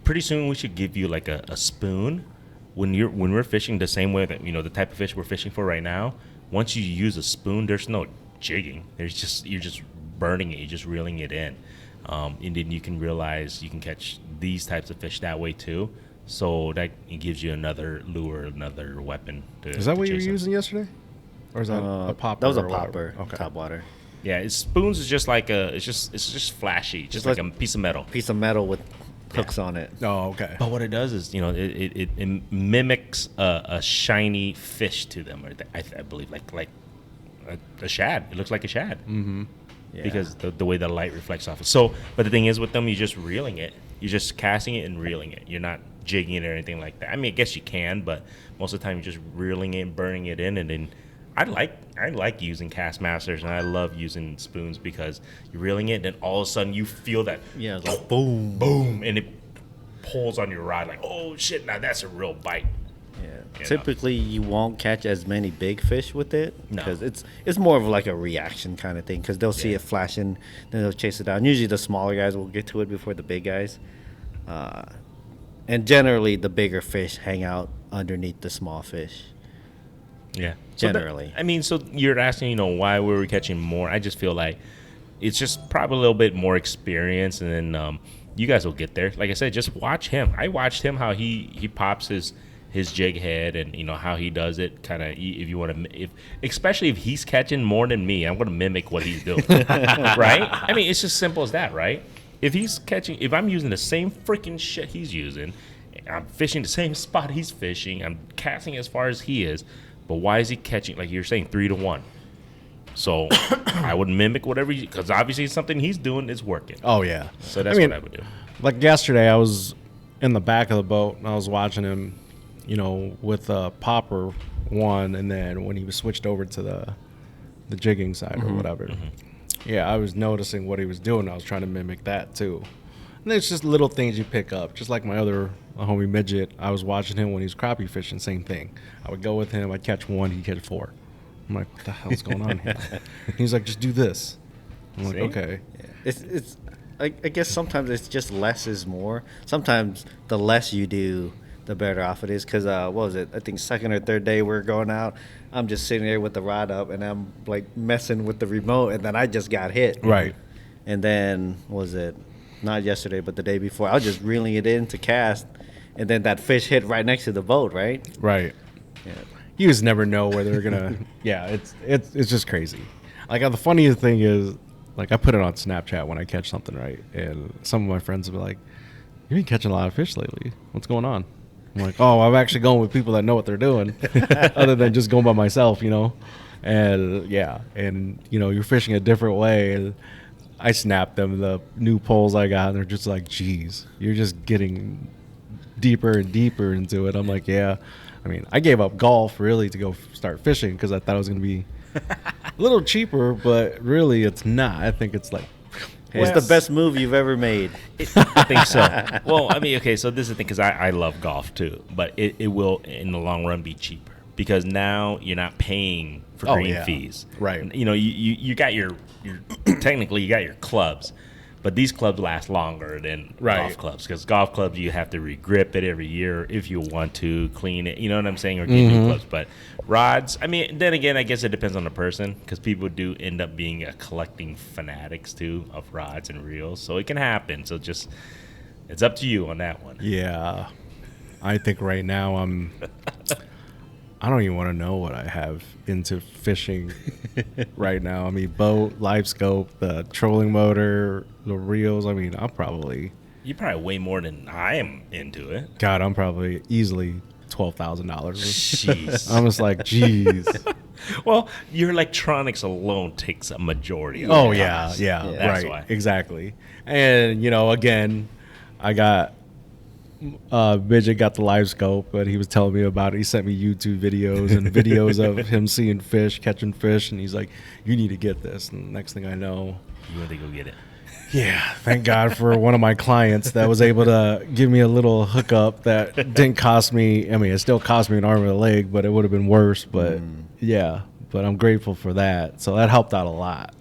pretty soon we should give you like a spoon when we're fishing the same way that the type of fish we're fishing for right now. Once you use a spoon, there's no jigging. You're just burning it. You're just reeling it in, and then you can realize you can catch these types of fish that way too. So that it gives you another lure, another weapon. Is that what you were chase them. using yesterday? Or is that a popper? That was a or whatever? popper. Okay. Top water. Yeah, spoons is just like it's just flashy, just like a piece of metal. Piece of metal with hooks on it. Oh, okay. But what it does is, it mimics a shiny fish to them, or I believe like a shad. It looks like a shad. Mm-hmm. Yeah. Because the way the light reflects off it. So, but the thing is with them, you're just reeling it. You're just casting it and reeling it. You're not jigging it or anything like that. I mean, I guess you can, but most of the time you're just reeling it and burning it in. And then I like using cast masters, and I love using spoons because you're reeling it, and then all of a sudden you feel that Yeah, it's like boom. boom, and it pulls on your rod like, oh shit, now that's a real bite. Yeah. Typically, you won't catch as many big fish with it No. because it's more of like a reaction kind of thing. Because they'll see it flashing, then they'll chase it down. Usually, the smaller guys will get to it before the big guys, and generally, the bigger fish hang out underneath the small fish. Yeah, Generally. So you're asking, why were we catching more? I just feel like it's just probably a little bit more experience, and then you guys will get there. Like I said, just watch him. I watched him how he pops his jig head, and how he does it. Kind of, if you want to, especially if he's catching more than me, I'm going to mimic what he's doing, right? I mean, it's just simple as that, right? If I'm using the same freaking shit he's using, I'm fishing the same spot he's fishing, I'm casting as far as he is. But why is he catching, like you're saying, 3-1? So I would mimic whatever, because obviously something he's doing is working. Oh, yeah. So that's what I would do. Like yesterday, I was in the back of the boat, and I was watching him, with a popper one, and then when he was switched over to the jigging side or whatever. Yeah, I was noticing what he was doing. I was trying to mimic that, too. And it's just little things you pick up. Just like my other homie Midget, I was watching him when he was crappie fishing, same thing. I would go with him, I'd catch one, he'd catch 4. I'm like, what the hell's going on here? He's like, just do this. I'm like, okay. Yeah. I guess sometimes it's just less is more. Sometimes the less you do, the better off it is. Because, what was it? I think second or third day we're going out, I'm just sitting there with the rod up, and I'm, like, messing with the remote, and then I just got hit. Right. And then, was it not yesterday, but the day before, I was just reeling it in to cast, and then that fish hit right next to the boat, right? Right. Yeah. You just never know where they're gonna. Yeah, it's just crazy. Like the funniest thing is, like I put it on Snapchat when I catch something, right, and some of my friends will be like, "You've been catching a lot of fish lately. What's going on?" I'm like, "Oh, I'm actually going with people that know what they're doing, other than just going by myself, And yeah, and you're fishing a different way. And I snapped them the new poles I got, and they're just like, "Geez, you're just getting deeper and deeper into it." I'm like, "Yeah." I mean, I gave up golf really to go start fishing because I thought it was going to be a little cheaper, but really it's not. I think it's like It's the best move you've ever made. I think so. Well, I mean, okay, so this is the thing, because I love golf too, but it will, in the long run, be cheaper because now you're not paying for green fees. Right. You know, you got your technically you got your clubs, but these clubs last longer than golf clubs, because golf clubs you have to re-grip it every year if you want to clean it. You know what I'm saying? Or get new clubs. But rods, I mean, then again, I guess it depends on the person, because people do end up being collecting fanatics too of rods and reels, so it can happen. So just it's up to you on that one. Yeah, I think right now I don't even want to know what I have into fishing right now. I mean, boat, live scope, the trolling motor, the reels. I mean, You're probably way more than I am into it. God, I'm probably easily $12,000. Jeez. I'm just like, geez. Well, your electronics alone takes a majority of Oh it. yeah, That's right, why. exactly. And again, I got Midget got the live scope, but he was telling me about it. He sent me YouTube videos and videos of him seeing fish, catching fish, and he's like, "You need to get this." And the next thing I know, You want to go get it? yeah, thank God for one of my clients that was able to give me a little hookup that didn't cost me. I mean, it still cost me an arm and a leg, but it would have been worse. But yeah, but I'm grateful for that. So that helped out a lot.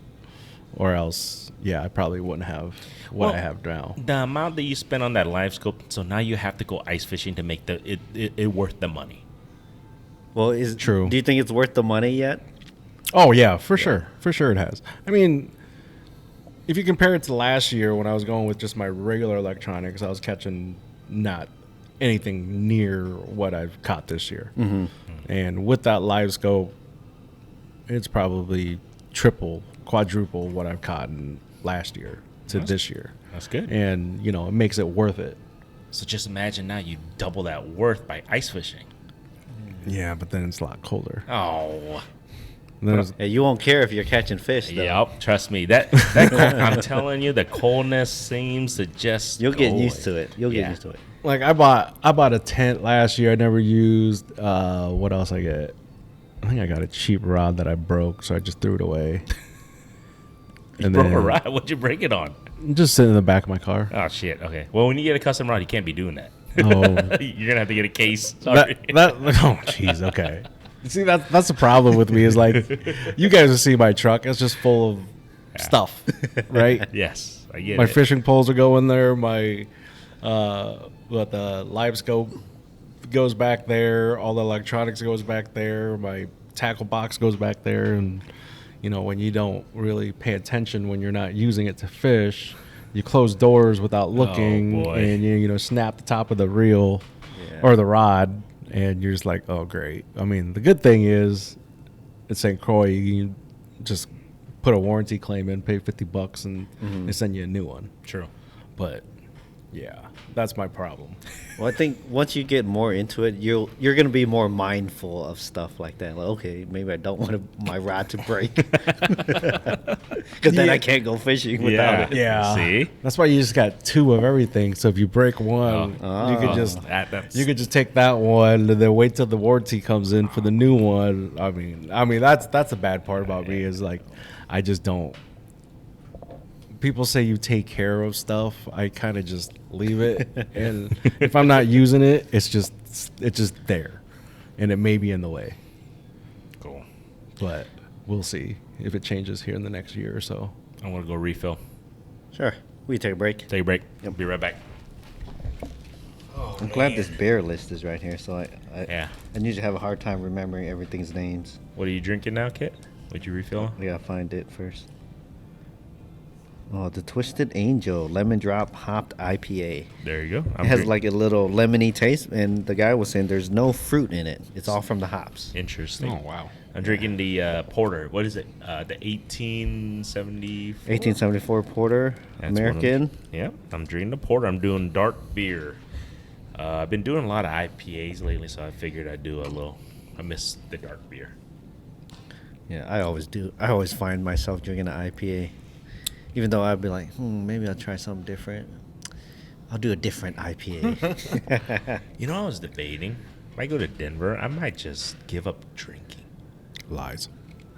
Or else, yeah, I probably wouldn't have what I have now. The amount that you spend on that live scope, so now you have to go ice fishing to make it worth the money. Well, True. Do you think it's worth the money yet? Oh yeah, for sure it has. I mean, if you compare it to last year when I was going with just my regular electronics, I was catching not anything near what I've caught this year. And with that live scope, it's probably triple, quadruple what I've caught in last year to this year. That's good. And it makes it worth it. So just imagine now you double that worth by ice fishing. Yeah, but then it's a lot colder. Oh. Hey, you won't care if you're catching fish, though. Yep, trust me. That I'm telling you, the coldness seems to just You'll get go used to away. it. You'll get used to it. Like I bought a tent last year. I never used. What else I get? I think I got a cheap rod that I broke, so I just threw it away. You broke a rod? What'd you break it on? Just sitting in the back of my car. Oh, shit. Okay. Well, when you get a custom rod, you can't be doing that. Oh, You're going to have to get a case. Sorry. oh, jeez. Okay. See, that's the problem with me is like, you guys will see my truck. It's just full of stuff, right? Yes, I get My it. fishing poles are going there. My the live scope goes back there. All the electronics goes back there. My tackle box goes back there. And when you don't really pay attention when you're not using it to fish, you close doors without looking, boy. and you snap the top of the reel or the rod, and you're just like, oh great. I mean, the good thing is at St. Croix, you just put a warranty claim in, pay $50, and they send you a new one. True. But yeah, that's my problem. Well, I think once you get more into it, you're going to be more mindful of stuff like that. Like, okay, maybe I don't want my rod to break, because then I can't go fishing without it. Yeah. See? That's why you just got two of everything. So if you break one, you could just take that one and then wait till the warranty comes in for the new one. I mean that's the bad part about me is like I just don't. People say you take care of stuff. I kind of just leave it, and if I'm not using it, it's just there, and it may be in the way. Cool. But we'll see if it changes here in the next year or so. I'm going to go refill. Sure. We take a break. Take a break. I'll be right back. I'm glad this beer list is right here, so Yeah. I usually have a hard time remembering everything's names. What are you drinking now, Kit? What'd you refill? I gotta find it first. Oh, the Twisted Angel Lemon Drop Hopped IPA. There you go. It has like a little lemony taste, and the guy was saying there's no fruit in it. It's all from the hops. Interesting. Oh wow. I'm drinking the porter. What is it? The 1874? 1874 Porter, That's American. Yeah, I'm drinking the porter. I'm doing dark beer. I've been doing a lot of IPAs lately, so I figured I'd do a little. I miss the dark beer. Yeah, I always do. I always find myself drinking an IPA. Even though I'd be like, maybe I'll try something different. I'll do a different IPA. You know, I was debating. If I go to Denver, I might just give up drinking. Lies.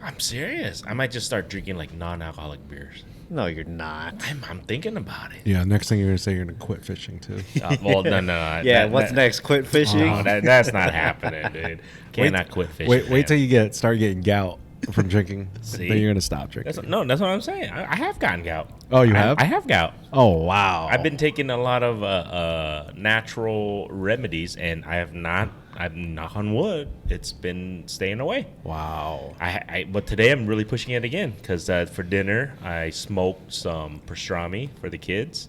I'm serious. I might just start drinking like non-alcoholic beers. No, you're not. I'm thinking about it. Yeah, next thing you're gonna say you're gonna quit fishing too. Well, no. Yeah, what's next? Quit fishing? No, that's not happening, dude. Cannot quit fishing. Wait till you start getting gout from drinking. See? Then you're gonna stop drinking. That's what I'm saying. I have gotten gout. Oh, you have? I have gout. Oh wow. I've been taking a lot of natural remedies, and I have not. I'm knock on wood. It's been staying away. Wow. But today I'm really pushing it again because for dinner I smoked some pastrami for the kids.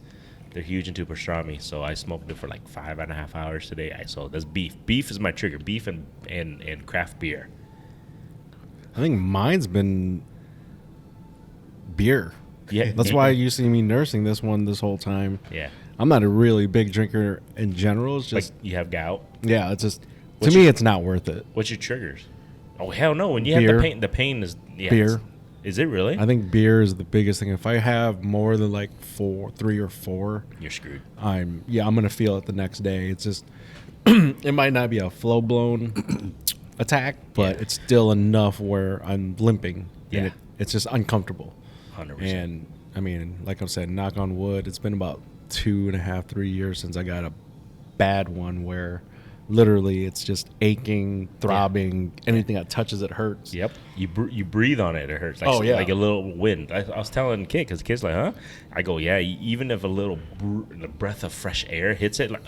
They're huge into pastrami, so I smoked it for like 5.5 hours today. So that's beef. Beef is my trigger. Beef and craft beer. I think mine's been beer. Yeah, That's why you see me nursing this whole time. Yeah, I'm not a really big drinker in general. It's like just you have gout. yeah, it's just What's to me your- it's not worth it. What's your triggers? Oh hell no! When you have Beer. the pain is Beer. Is it really? I think beer is the biggest thing. If I have more than like 3 or 4, You're screwed. I'm gonna feel it the next day. It's just it might not be a full blown attack, but Yeah. it's still enough where I'm limping. Yeah. And it's just uncomfortable. 100%. And I mean, like I said, knock on wood, it's been about 2.5, 3 years since I got a bad one where literally it's just aching, throbbing, anything that touches it hurts. Yep. You breathe on it, it hurts. Like, Oh, yeah. Like a little wind. I was telling the kid, because the kid's like, huh? I go, yeah, even if a little breath of fresh air hits it, like,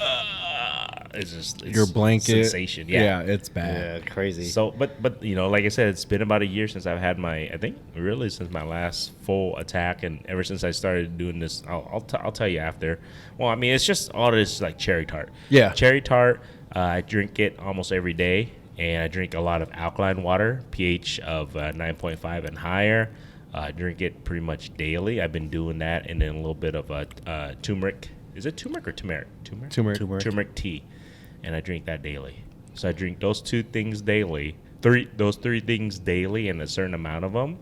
it's Your blanket. sensation. Yeah, it's bad. Yeah, crazy. So, but you know, like I said, it's been about a year since I've had I think really since my last full attack, and ever since I started doing this, I'll tell you after. Well, I mean, it's just all this like cherry tart. Yeah. Cherry tart. I drink it almost every day, and I drink a lot of alkaline water, pH of 9.5 and higher. I drink it pretty much daily. I've been doing that, and then a little bit of turmeric. Is it turmeric or turmeric? Turmeric. Turmeric tea, and I drink that daily. So I drink those 2 things daily, those 3 things daily, and a certain amount of them,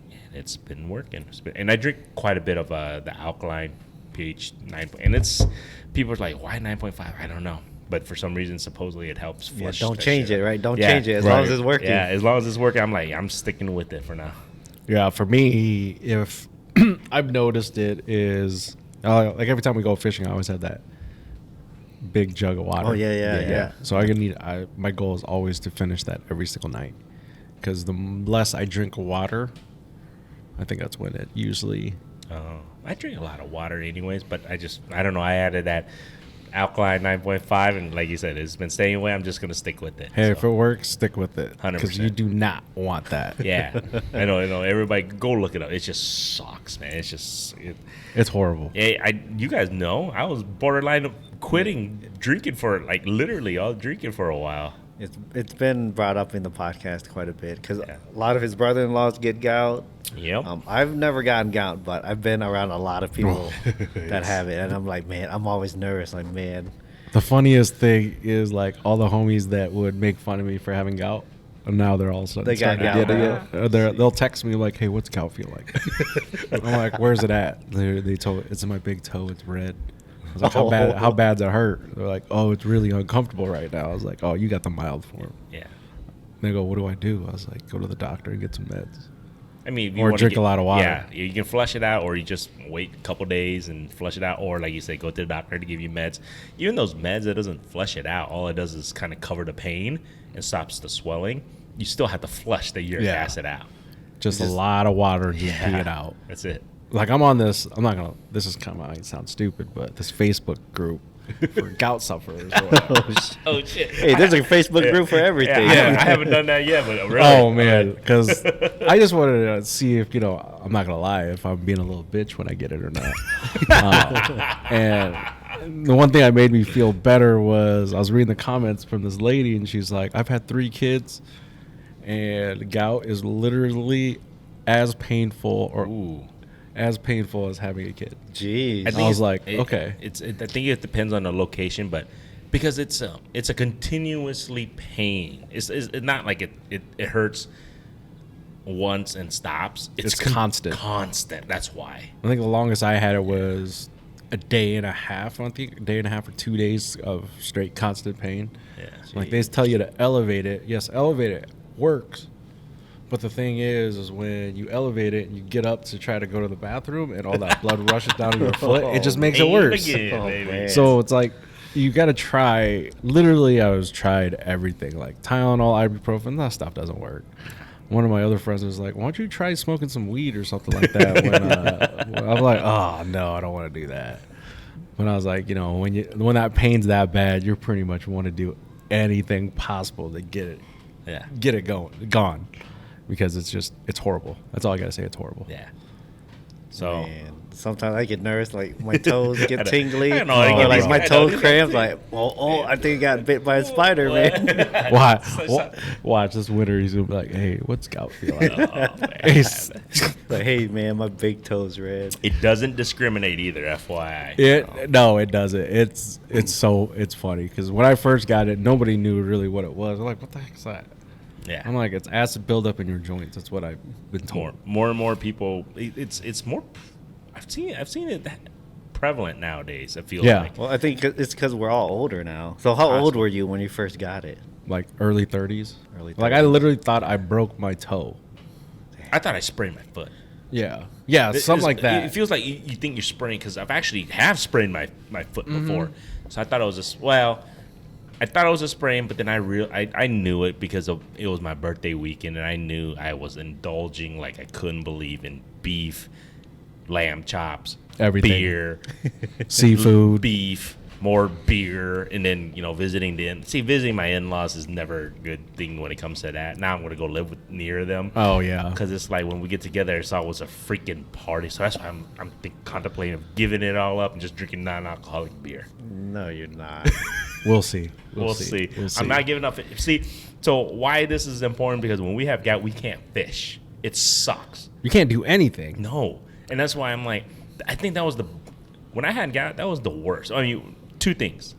and it's been working. And I drink quite a bit of the alkaline pH 9, and it's people are like, why 9.5? I don't know, but for some reason, supposedly it helps Yeah, flush. don't that change shit it, out. right? Don't Yeah, change it as long as it's working. Yeah, as long as it's working, I'm sticking with it for now. Yeah, for me, if I've noticed it is like every time we go fishing, I always have that big jug of water. Oh, yeah. So my goal is always to finish that every single night, because the less I drink water, I think that's when it usually. I drink a lot of water anyways, but I don't know. I added that alkaline 9.5, and like you said, it's been staying away. I'm just gonna stick with it. Hey, so. if it works, stick with it, 100%. because you do not want that. Yeah, I know. Everybody, go look it up. It just sucks, man. It's just. It's horrible. You guys know I was borderline quitting drinking for like literally all drinking for a while. It's been brought up in the podcast quite a bit because Yeah. a lot of his brother-in-laws get gout. Yep. I've never gotten gout, but I've been around a lot of people that have it, and I'm like, man, I'm always nervous. Like, man, The funniest thing is like all the homies that would make fun of me for having gout, and now they're all of a sudden They got starting to gout get it. They'll text me like, "Hey, what's gout feel like?" I'm like, "Where's it at?" They told it's in my big toe. It's red. I was like, "How bad's it hurt?" They're like, "Oh, it's really uncomfortable right now." I was like, "Oh, you got the mild form." Yeah. They go, "What do I do?" I was like, "Go to the doctor and get some meds." I mean, if you Or wanna drink a lot of water. Yeah, you can flush it out, or you just wait a couple days and flush it out, or like you say, go to the doctor to give you meds. Even those meds, it doesn't flush it out. All it does is kind of cover the pain and stops the swelling. You still have to flush the uric acid out. Just a lot of water, just pee it out. That's it. Like I'm on this. I'm not gonna. This is kind of might sound stupid, but this Facebook group for gout sufferers. Or whatever. Oh shit! hey, there's a Facebook group for everything. Yeah, I haven't done that yet, but really. Oh man, because I just wanted to see if I'm not gonna lie, if I'm being a little bitch when I get it or not. And the one thing that made me feel better was I was reading the comments from this lady, and she's like, "I've had 3 kids, and gout is literally as painful as having a kid." Jeez. I was like, okay. I think it depends on the location, but because it's a continuously pain. It's not like it hurts once and stops. It's constant. Constant. That's why. I think the longest I had it was a day and a half. I think a day and a half or 2 days of straight constant pain. Yeah. Like they tell you to elevate it. Yes, elevate it works, But the thing is when you elevate it and you get up to try to go to the bathroom and all that blood rushes down to your foot, it just makes it worse. Again, So it's like you got to try. Literally, I was tried everything like Tylenol, ibuprofen. That stuff doesn't work. One of my other friends was like, "Why don't you try smoking some weed or something like that?" When I was like, "Oh no, I don't want to do that." When I was like, when that pain's that bad, you pretty much want to do anything possible to get it gone, because it's horrible. That's all I gotta say. It's horrible. Yeah. So Man, sometimes I get nervous, like my toes get tingly, I know, I or get like it. my I toes know. cramp. Like, I think I got bit by a spider, man. Watch this winter. He's gonna be like, "Hey, what's gout feel like?" oh, man. It's- Like, hey, man, my big toes red. It doesn't discriminate either, FYI. It doesn't. It's funny because when I first got it, nobody knew really what it was. I'm like, "What the heck is that?" Yeah. I'm like, "It's acid buildup in your joints." That's what I've been told. More and more people. It's more. I've seen it prevalent nowadays. I feel Yeah. like. Well, I think it's because we're all older now. So how old were you when you first got it? Like early 30s. Early Like I 30s. literally thought I broke my toe. I thought I sprained my foot. Yeah, It- something it's- like that. It feels like you think you're spraining because I've actually have sprained my foot Mm-hmm. before. So I thought it was I thought it was a sprain, but then I knew it because it was my birthday weekend, and I knew I was indulging like I couldn't believe in beef, lamb chops, Everything. beer, Seafood. beef, more beer, and then visiting visiting my in-laws is never a good thing when it comes to that. Now I'm gonna go live near them. Oh yeah. Because it's like when we get together, it's always a freaking party. So that's why I'm contemplating of giving it all up and just drinking non-alcoholic beer. No, you're not. We'll see. We'll see. We'll see. I'm not giving up. See, so why this is important, because when we have gout, we can't fish. It sucks. You can't do anything. No. And that's why I'm like, I think that was when I had gout, that was the worst. I mean, two things.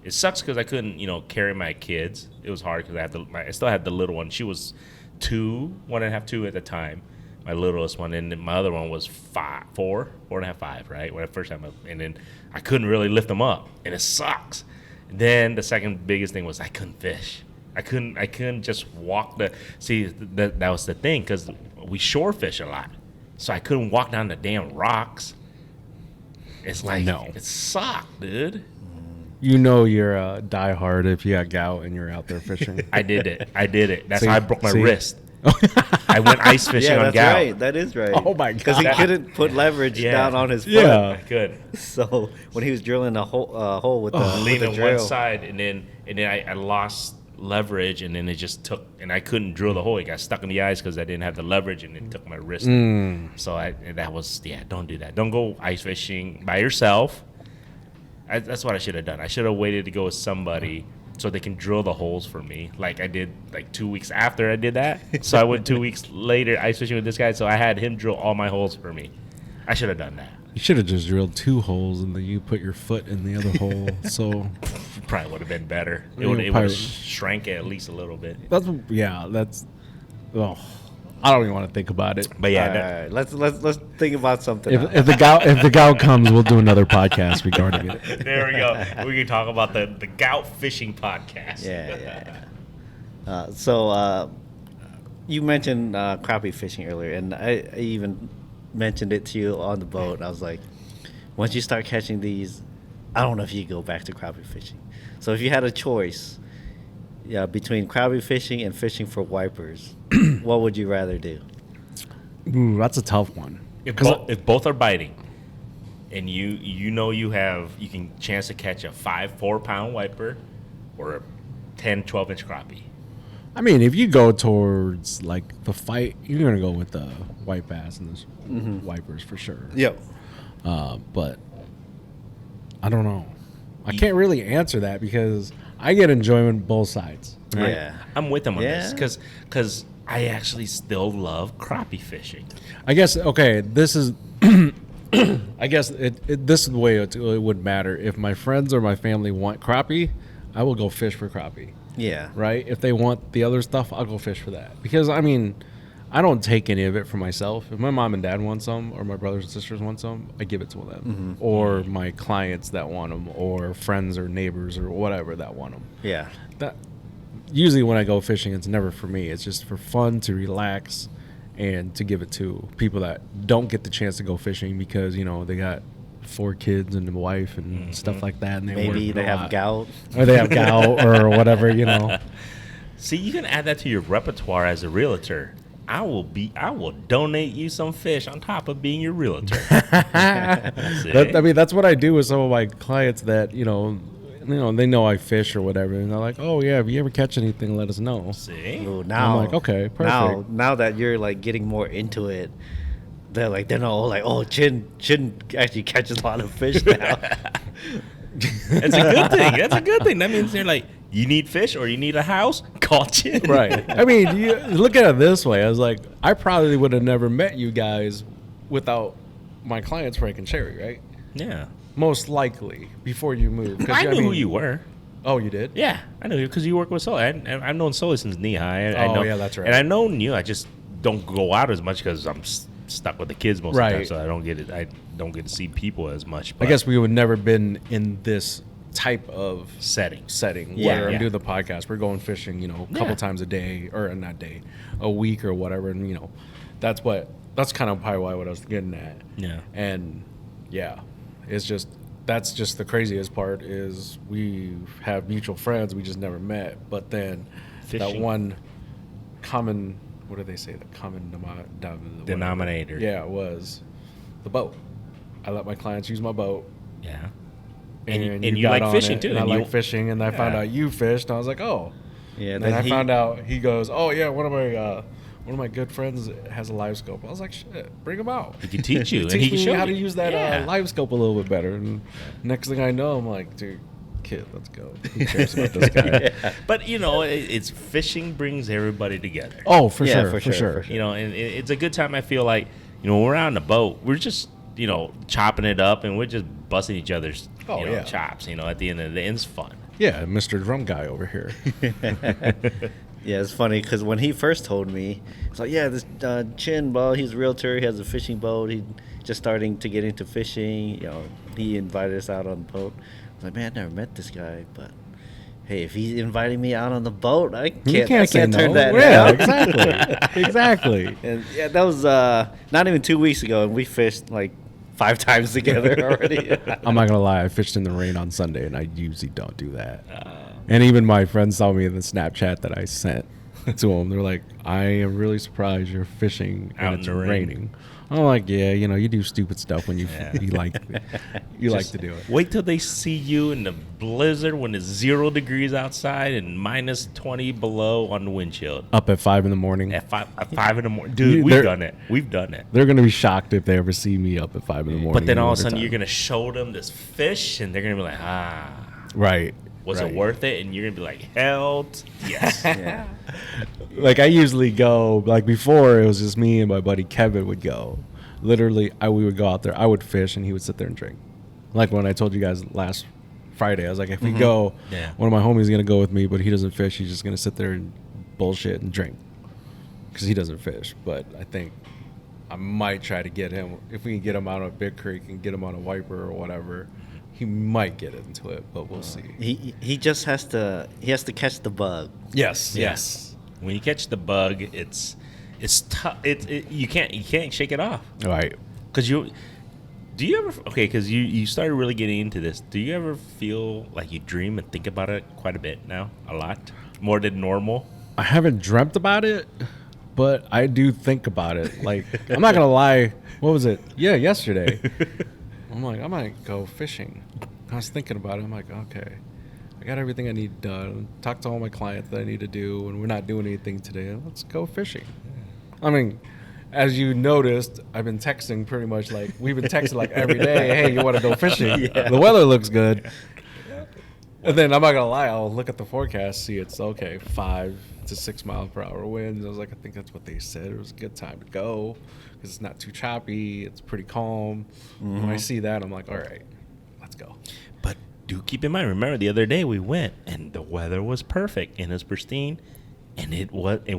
It sucks because I couldn't, carry my kids. It was hard because I still had the little one. She was 1.5, 2 at the time, my littlest one, and then my other one was 4.5, 5, right? When I first time, and then I couldn't really lift them up, and it sucks. And then the second biggest thing was I couldn't fish. I couldn't just walk that was the thing, because we shore fish a lot, so I couldn't walk down the damn rocks. It's like, No. it sucked, dude. You know you're a diehard if you got gout and you're out there fishing. I did it. That's See? how I broke my See? wrist. I went ice fishing Yeah, on that's gout. right. That is right. Oh, my Because he God. couldn't put leverage Yeah. down on his foot. Yeah. Good. So when he was drilling a hole with the, with the Leaning drill, one side, and then I lost leverage, and then it just took, and I couldn't drill the hole. It got stuck in the ice because I didn't have the leverage, and it took my wrist. So don't do that. Don't go ice fishing by yourself. That's what I should have done. I should have waited to go with somebody so they can drill the holes for me, like I did like 2 weeks after I did that. So I went 2 weeks later ice fishing with this guy, so I had him drill all my holes for me. I should have done that. You should have just drilled 2 holes and then you put your foot in the other hole. So Probably would have been better. It Yeah, would have probably- shrank it at least a little bit. I don't even want to think about it. But yeah, All right, let's think about something. else. If the gout comes, we'll do another podcast regarding it. there we go. We can talk about the gout fishing podcast. Yeah. So you mentioned crappie fishing earlier, and I even mentioned it to you on the boat. I was like, once you start catching these, I don't know if you go back to crappie fishing. So if you had a choice, between crappie fishing and fishing for wipers, what would you rather do? Ooh, that's a tough one. If both are biting, and you can chance to catch a 4-pound wiper or a 10, 12-inch crappie. I mean, if you go towards like the fight, you're gonna go with the white bass and the wipers for sure. Yep. But I don't know. I can't really answer that because I get enjoyment both sides. Right? Yeah. I'm with them on Yeah. this because I actually still love crappie fishing. I guess okay. This is. I guess this is the way it would matter. If my friends or my family want crappie, I will go fish for crappie. Yeah. Right? If they want the other stuff, I'll go fish for that. Because I mean, I don't take any of it for myself. If my mom and dad want some, or my brothers and sisters want some, I give it to them. Or my clients that want them, or friends or neighbors or whatever that want them. Yeah. usually when I go fishing, it's never for me. It's just for fun, to relax, and to give it to people that don't get the chance to go fishing because, they got 4 kids and a wife and stuff like that. And Maybe they have gout. Or they have gout or whatever, See, you can add that to your repertoire as a realtor. I will donate you some fish on top of being your realtor. That's what I do with some of my clients that, they know I fish or whatever. And they're like, oh, yeah, if you ever catch anything, let us know. See? Ooh, And I'm like, okay, perfect. Now that you're like getting more into it, they're know Chin actually catches a lot of fish now. That's a good thing. That's a good thing. That means they're like, you need fish or you need a house? Call Chin. Right. I mean, you look at it this way. I was like, I probably would have never met you guys without my clients, Frank and Sherry, right? Yeah. Most likely, before you moved. I knew who you were. Oh, you did? Yeah, I knew you because you work with Sully. I've known Sully since knee high. I know, yeah, that's right. And I've known you. I just don't go out as much because I'm stuck with the kids most of the time, so I don't get it. I don't get to see people as much. But I guess we would never been in this type of setting. Where I'm doing the podcast. We're going fishing, a couple times a day, or not day, a week or whatever, and that's kind of probably what I was getting at. Yeah. And that's just the craziest part is we have mutual friends we just never met, but then Fishing. that one common, what do they say, the common denominator. Yeah, it was the boat. I let my clients use my boat. Yeah. And you got like on fishing it, too. And I like fishing, and I found out you fished, and I was like, oh. Yeah. And then I found out he goes, oh yeah, one of my good friends has a live scope. I was like, shit, bring him out. He can teach you. Teach and he can me show how you. to use that live scope a little bit better. And next thing I know, I'm like, dude, kid, let's go. Who cares about this guy? But it's fishing brings everybody together. Oh, for sure. And it's a good time. I feel like when we're out on the boat, we're just chopping it up and we're just busting each other's chops. At the end of the day, it's fun. Yeah, Mr. Drum Guy over here. Yeah, it's funny because when he first told me, it's like, yeah, this Chin, bro, he's a realtor. He has a fishing boat. He's just starting to get into fishing. He invited us out on the boat. I was like, man, I never met this guy, but hey, if he's inviting me out on the boat, I can't turn that down. Exactly. And yeah, that was not even 2 weeks ago, and we fished like 5 times together already. I'm not gonna lie, I fished in the rain on Sunday, and I usually don't do that. And even my friends saw me in the Snapchat that I sent to them. They're like, I am really surprised you're fishing and out it's in the rain. raining. I'm like, yeah, you do stupid stuff when you like to do it. Wait till they see you in the blizzard when it's 0 degrees outside and minus 20 below on the windshield. Up at 5 in the morning. At 5 in the morning. Dude, we've done it. We've done it. They're going to be shocked if they ever see me up at 5 in the morning. But then all of a sudden you're going to show them this fish and they're going to be like, Right. Was it worth it? And you're going to be like, hell yes. Yeah. Like I usually go, like before it was just me and my buddy Kevin would go. Literally, we would go out there. I would fish and he would sit there and drink. Like when I told you guys last Friday, I was like, if we go, one of my homies is going to go with me, but he doesn't fish. He's just going to sit there and bullshit and drink because he doesn't fish. But I think I might try to get him, if we can get him out of Big Creek and get him on a wiper or whatever, he might get into it, but we'll see. He just has to catch the bug. Yes. When you catch the bug, it's tough. You can't shake it off. Right. Because because you started really getting into this. Do you ever feel like you dream and think about it quite a bit now? A lot more than normal. I haven't dreamt about it, but I do think about it. Like I'm not gonna lie. What was it? Yeah, yesterday. I'm like, I might go fishing. I was thinking about it. I'm like, okay, I got everything I need done. Talked to all my clients that I need to do, and we're not doing anything today. Let's go fishing. I mean, as you noticed, I've been texting pretty much like, we've been texting like every day, hey, you want to go fishing? Yeah. The weather looks good. And then I'm not going to lie, I'll look at the forecast, see it's okay, 5 to 6 mile per hour winds. I was like, I think that's what they said. It was a good time to go because it's not too choppy. It's pretty calm. When I see that, I'm like, all right, let's go. But do keep in mind, remember the other day we went and the weather was perfect and it was pristine, and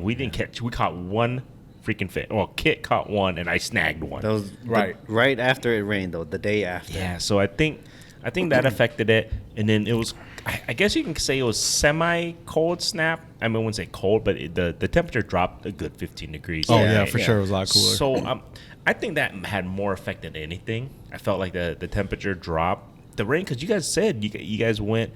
we didn't catch. We caught one freaking fish. Well, Kit caught one and I snagged one. That was right after it rained, though, the day after. Yeah, so I think I think that affected it. And then it was, I guess you can say it was semi-cold snap. I mean, I wouldn't say cold, but the temperature dropped a good 15 degrees. Oh, yeah, for sure. It was a lot cooler. So I think that had more effect than anything. I felt like the temperature dropped. The rain, because you guys said you guys went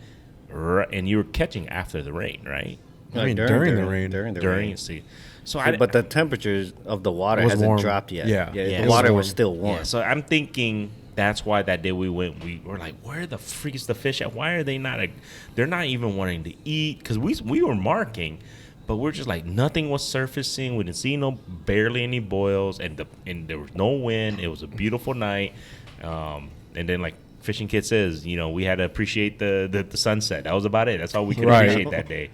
and you were catching after the rain, right? I mean, during the rain. During the rain. See. So but the temperatures of the water was hasn't warm. dropped yet. Yeah. The It water was was still warm. Yeah, so I'm thinking that's why that day we were like, where the freak is the fish at? Why are they not? They're not even wanting to eat, because we were marking, but we're just like nothing was surfacing. We didn't see barely any boils, and there was no wind. It was a beautiful night, and then like Fishing Kid says, we had to appreciate the sunset. That was about it. That's all we could appreciate that day.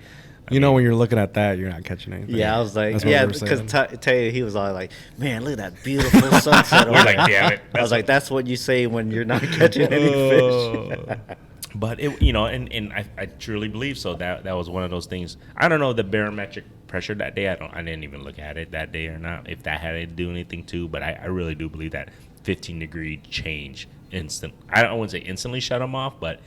When you're looking at that, you're not catching anything. Yeah, I was like, That's what we were because saying. Taylor, he was all like, man, look at that beautiful sunset. We're like, damn it. I was like, that's what you say when you're not catching any fish. But and I truly believe so. That was one of those things. I don't know the barometric pressure that day. I didn't even look at it that day or not, if that had to do anything too. But I really do believe that 15-degree change I wouldn't say instantly shut them off, but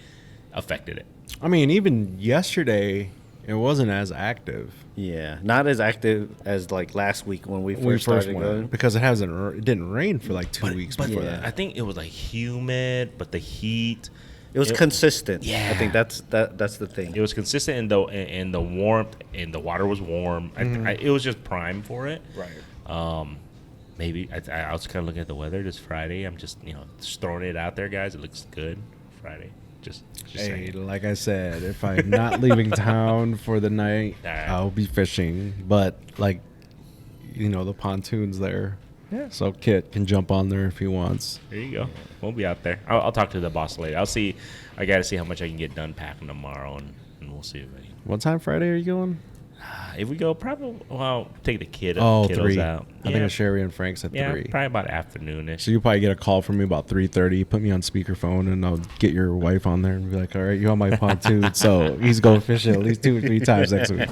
affected it. I mean, even yesterday, it wasn't as active. Yeah, not as active as like last week when we first started going. Because it didn't rain for like 2 weeks before that. I think it was like humid, but the heat. It was consistent. Yeah. I think that's the thing. It was consistent in the warmth, and the water was warm. It was just prime for it. Right. Maybe I was kind of looking at the weather this Friday. I'm just just throwing it out there, guys. It looks good Friday. Just Hey, saying. like I said, if I'm not leaving town for the night, I'll be fishing. But the pontoon's there. Yeah. So Kit can jump on there if he wants. There you go. We'll be out there. I'll talk to the boss later. I got to see how much I can get done packing tomorrow, and we'll see. What time Friday are you going? If we go, probably, take the kiddos 3. out. I think it's Sherry and Frank's at 3. Probably about afternoonish. So you probably get a call from me about 3:30. Put me on speakerphone, and I'll get your wife on there and be like, "All right, you're on my pontoon." So he's going fishing at least 2 or 3 times next week.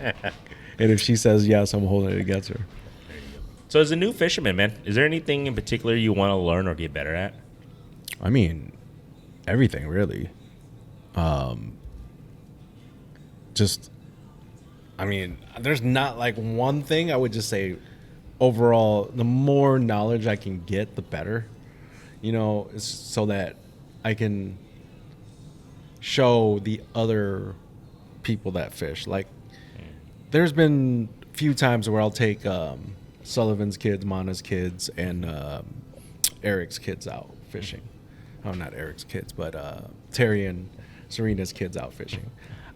And if she says yes, I'm holding it against her. So as a new fisherman, man, is there anything in particular you want to learn or get better at? I mean, everything really. There's not like one thing. I would just say overall, the more knowledge I can get, the better. So that I can show the other people that fish. Like, there's been a few times where I'll take Sullivan's kids, Mana's kids, and Eric's kids out fishing. Oh, not Eric's kids, but Terry and Serena's kids out fishing.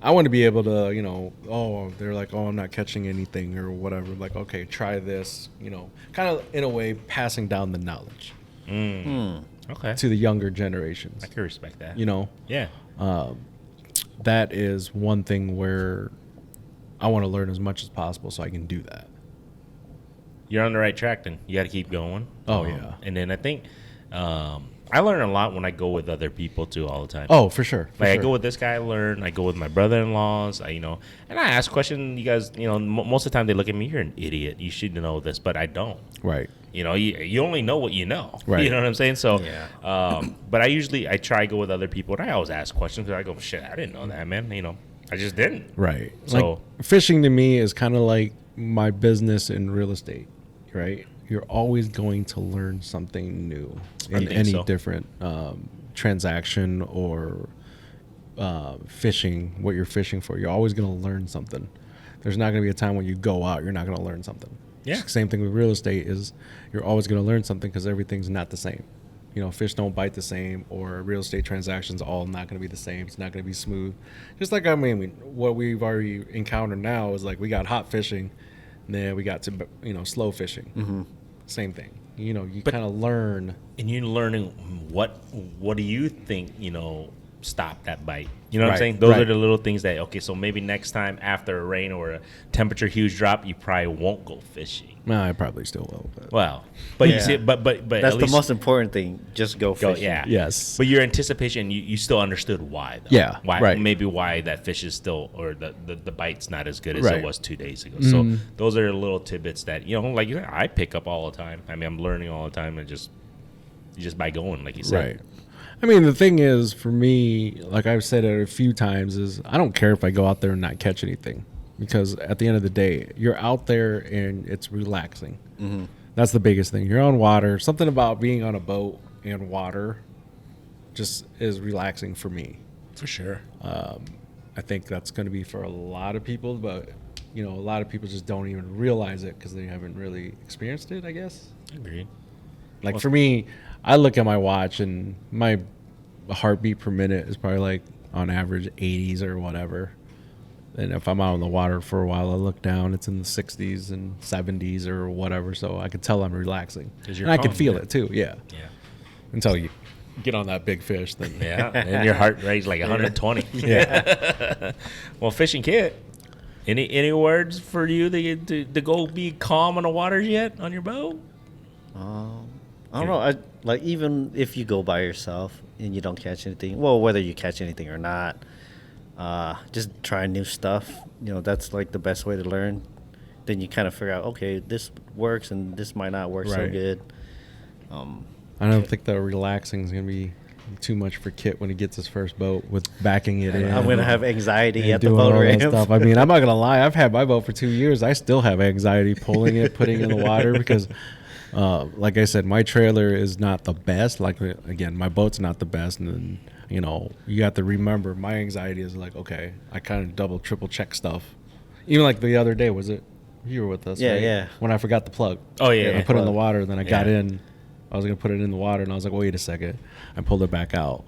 I want to be able to, they're like, I'm not catching anything or whatever. Like, okay, try this, kind of in a way passing down the knowledge Okay. to the younger generations. I can respect that. Yeah. Yeah. That is one thing where I want to learn as much as possible so I can do that. You're on the right track then. You got to keep going. Oh, yeah. And then I think I learn a lot when I go with other people too all the time. Oh, for sure. I go with this guy, I learn. I go with my brother-in-laws, and I ask questions. You guys, most of the time they look at me, you're an idiot. You should know this, but I don't. Right. You only know what you know. Right. You know what I'm saying? So, Yeah. but I try to go with other people, and I always ask questions because I go, shit, I didn't know that, man. I just didn't. Right. So like, fishing to me is kind of like my business in real estate, right? You're always going to learn something new in any different transaction or fishing, what you're fishing for. You're always going to learn something. There's not going to be a time when you go out, you're not going to learn something. Yeah. Same thing with real estate is you're always going to learn something because everything's not the same. Fish don't bite the same, or real estate transactions all not going to be the same. It's not going to be smooth. Just like, what we've already encountered now is like we got hot fishing, and then we got to, slow fishing. Mm-hmm. Same thing. You kind of learn. And you're learning what do you think, stop that bite. You know what I'm saying? Those are the little things that, okay, so maybe next time after a rain or a temperature huge drop, you probably won't go fishing. No, I probably still will. But Yeah. you see, but That's at the least most important thing. Just go fishing. yeah. Yes. But your anticipation, you still understood why, though. Yeah, Why, right. Maybe why that fish is still, or the bite's not as good as Right. it was 2 days ago. So those are little tidbits that, I pick up all the time. I'm learning all the time, and just by going, like you said. Right. I mean, the thing is, for me, like I've said it a few times, is I don't care if I go out there and not catch anything, because at the end of the day, you're out there and it's relaxing. Mm-hmm. That's the biggest thing. You're on water. Something about being on a boat and water just is relaxing for me. For sure. I think that's going to be for a lot of people, but a lot of people just don't even realize it because they haven't really experienced it, I guess. Agreed. Like for me, I look at my watch and my heartbeat per minute is probably like on average 80s or whatever. And if I'm out on the water for a while, I look down, it's in the 60s and 70s or whatever. So I could tell I'm relaxing. And I could feel it too. Yeah. Yeah. Until you get on that big fish, then yeah, and your heart rate's like 120. Yeah. Well, Fishing Kit, any words for you to go be calm on the waters yet on your boat? I don't know. Like, even if you go by yourself and you don't catch anything, well, whether you catch anything or not, just try new stuff. That's like the best way to learn. Then you kind of figure out, okay, this works and this might not work so good. I don't think the relaxing is going to be too much for Kit when he gets his first boat with backing it in. I'm going to have anxiety at the boat ramp. Stuff. I mean, I'm not going to lie. I've had my boat for 2 years. I still have anxiety pulling it, putting it in the water because – like I said, my trailer is not the best. Like, again, my boat's not the best. And then, you have to remember my anxiety is like, okay, I kind of double, triple check stuff. Even like the other day, was it? You were with us, yeah, right? Yeah. When I forgot the plug. Oh, yeah. I put it in the water, then I got in. I was going to put it in the water, and I was like, wait a second. I pulled it back out.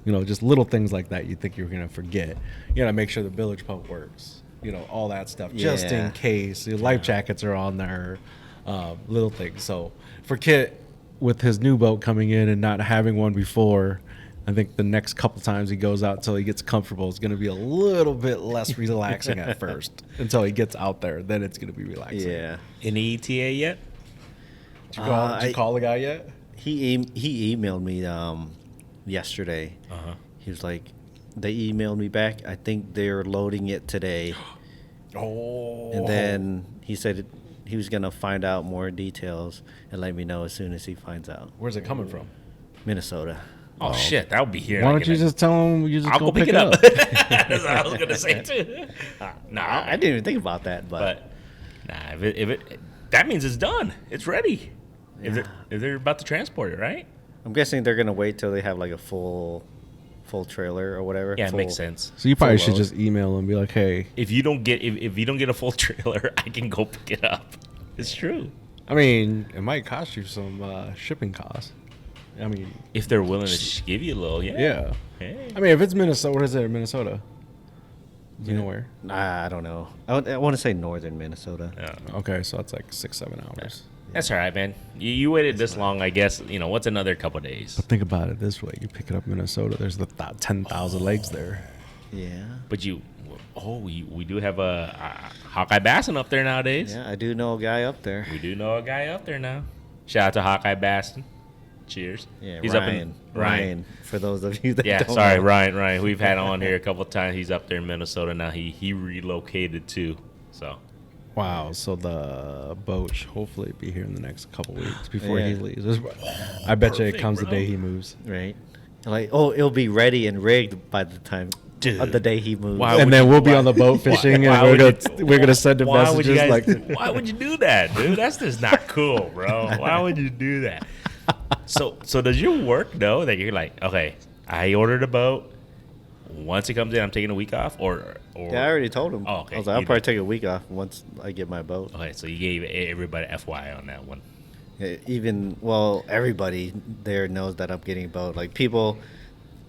Just little things like that you think you're going to forget. You got to make sure the bilge pump works. All that stuff, just in case. Your life jackets are on there. Little things. So for Kit, with his new boat coming in and not having one before, I think the next couple times he goes out until he gets comfortable is going to be a little bit less relaxing at first. Until he gets out there, then it's going to be relaxing. Yeah. Any ETA yet? Did you call the guy yet? He emailed me yesterday. He was like, they emailed me back. I think they're loading it today. And then he said he was going to find out more details and let me know as soon as he finds out. Where's it coming from? Minnesota. Oh, shit. That would be here. Why don't you just tell him you just I'll go pick it up? That's what I was going to say, too. I didn't even think about that. But if it that means it's done. It's ready. Yeah. If they're about to transport it, right? I'm guessing they're going to wait till they have like a full trailer or whatever. Yeah, it makes sense. So you probably should just email and be like, hey. If you don't get a full trailer, I can go pick it up. It's true. I mean, it might cost you some shipping costs. I mean, if they're willing to give you a little, yeah. Hey. I mean, if it's Minnesota, what is it in Minnesota? Do you know where? Nah, I don't know. I want to say northern Minnesota. Yeah. Okay, so that's like 6-7 hours. That's all right, man. You waited this long, I guess. What's another couple days? But think about it this way: you pick it up in Minnesota. There's the 10,000 lakes there. Yeah. But we do have a Hawkeye Bassin up there nowadays. Yeah, I do know a guy up there. We do know a guy up there now. Shout out to Hawkeye Bassin. Cheers. Yeah, he's Ryan. Up in Ryan. For those of you that don't know. Ryan. We've had on here a couple of times. He's up there in Minnesota now. He relocated too. So. Wow, so the boat should hopefully be here in the next couple weeks before he leaves. I bet you it comes the day he moves. Right. Like, it'll be ready and rigged by the time of the day he moves. And then we'll be on the boat fishing, and we're gonna send him messages like, why would you do that, dude? That's just not cool, bro. Why would you do that? So does your work know that you're like, okay, I ordered a boat. Once it comes in, I'm taking a week off, or yeah, I already told him. Oh, okay. I was like, I'll probably take a week off once I get my boat. Okay, so you gave everybody FYI on that one. Everybody there knows that I'm getting a boat. Like people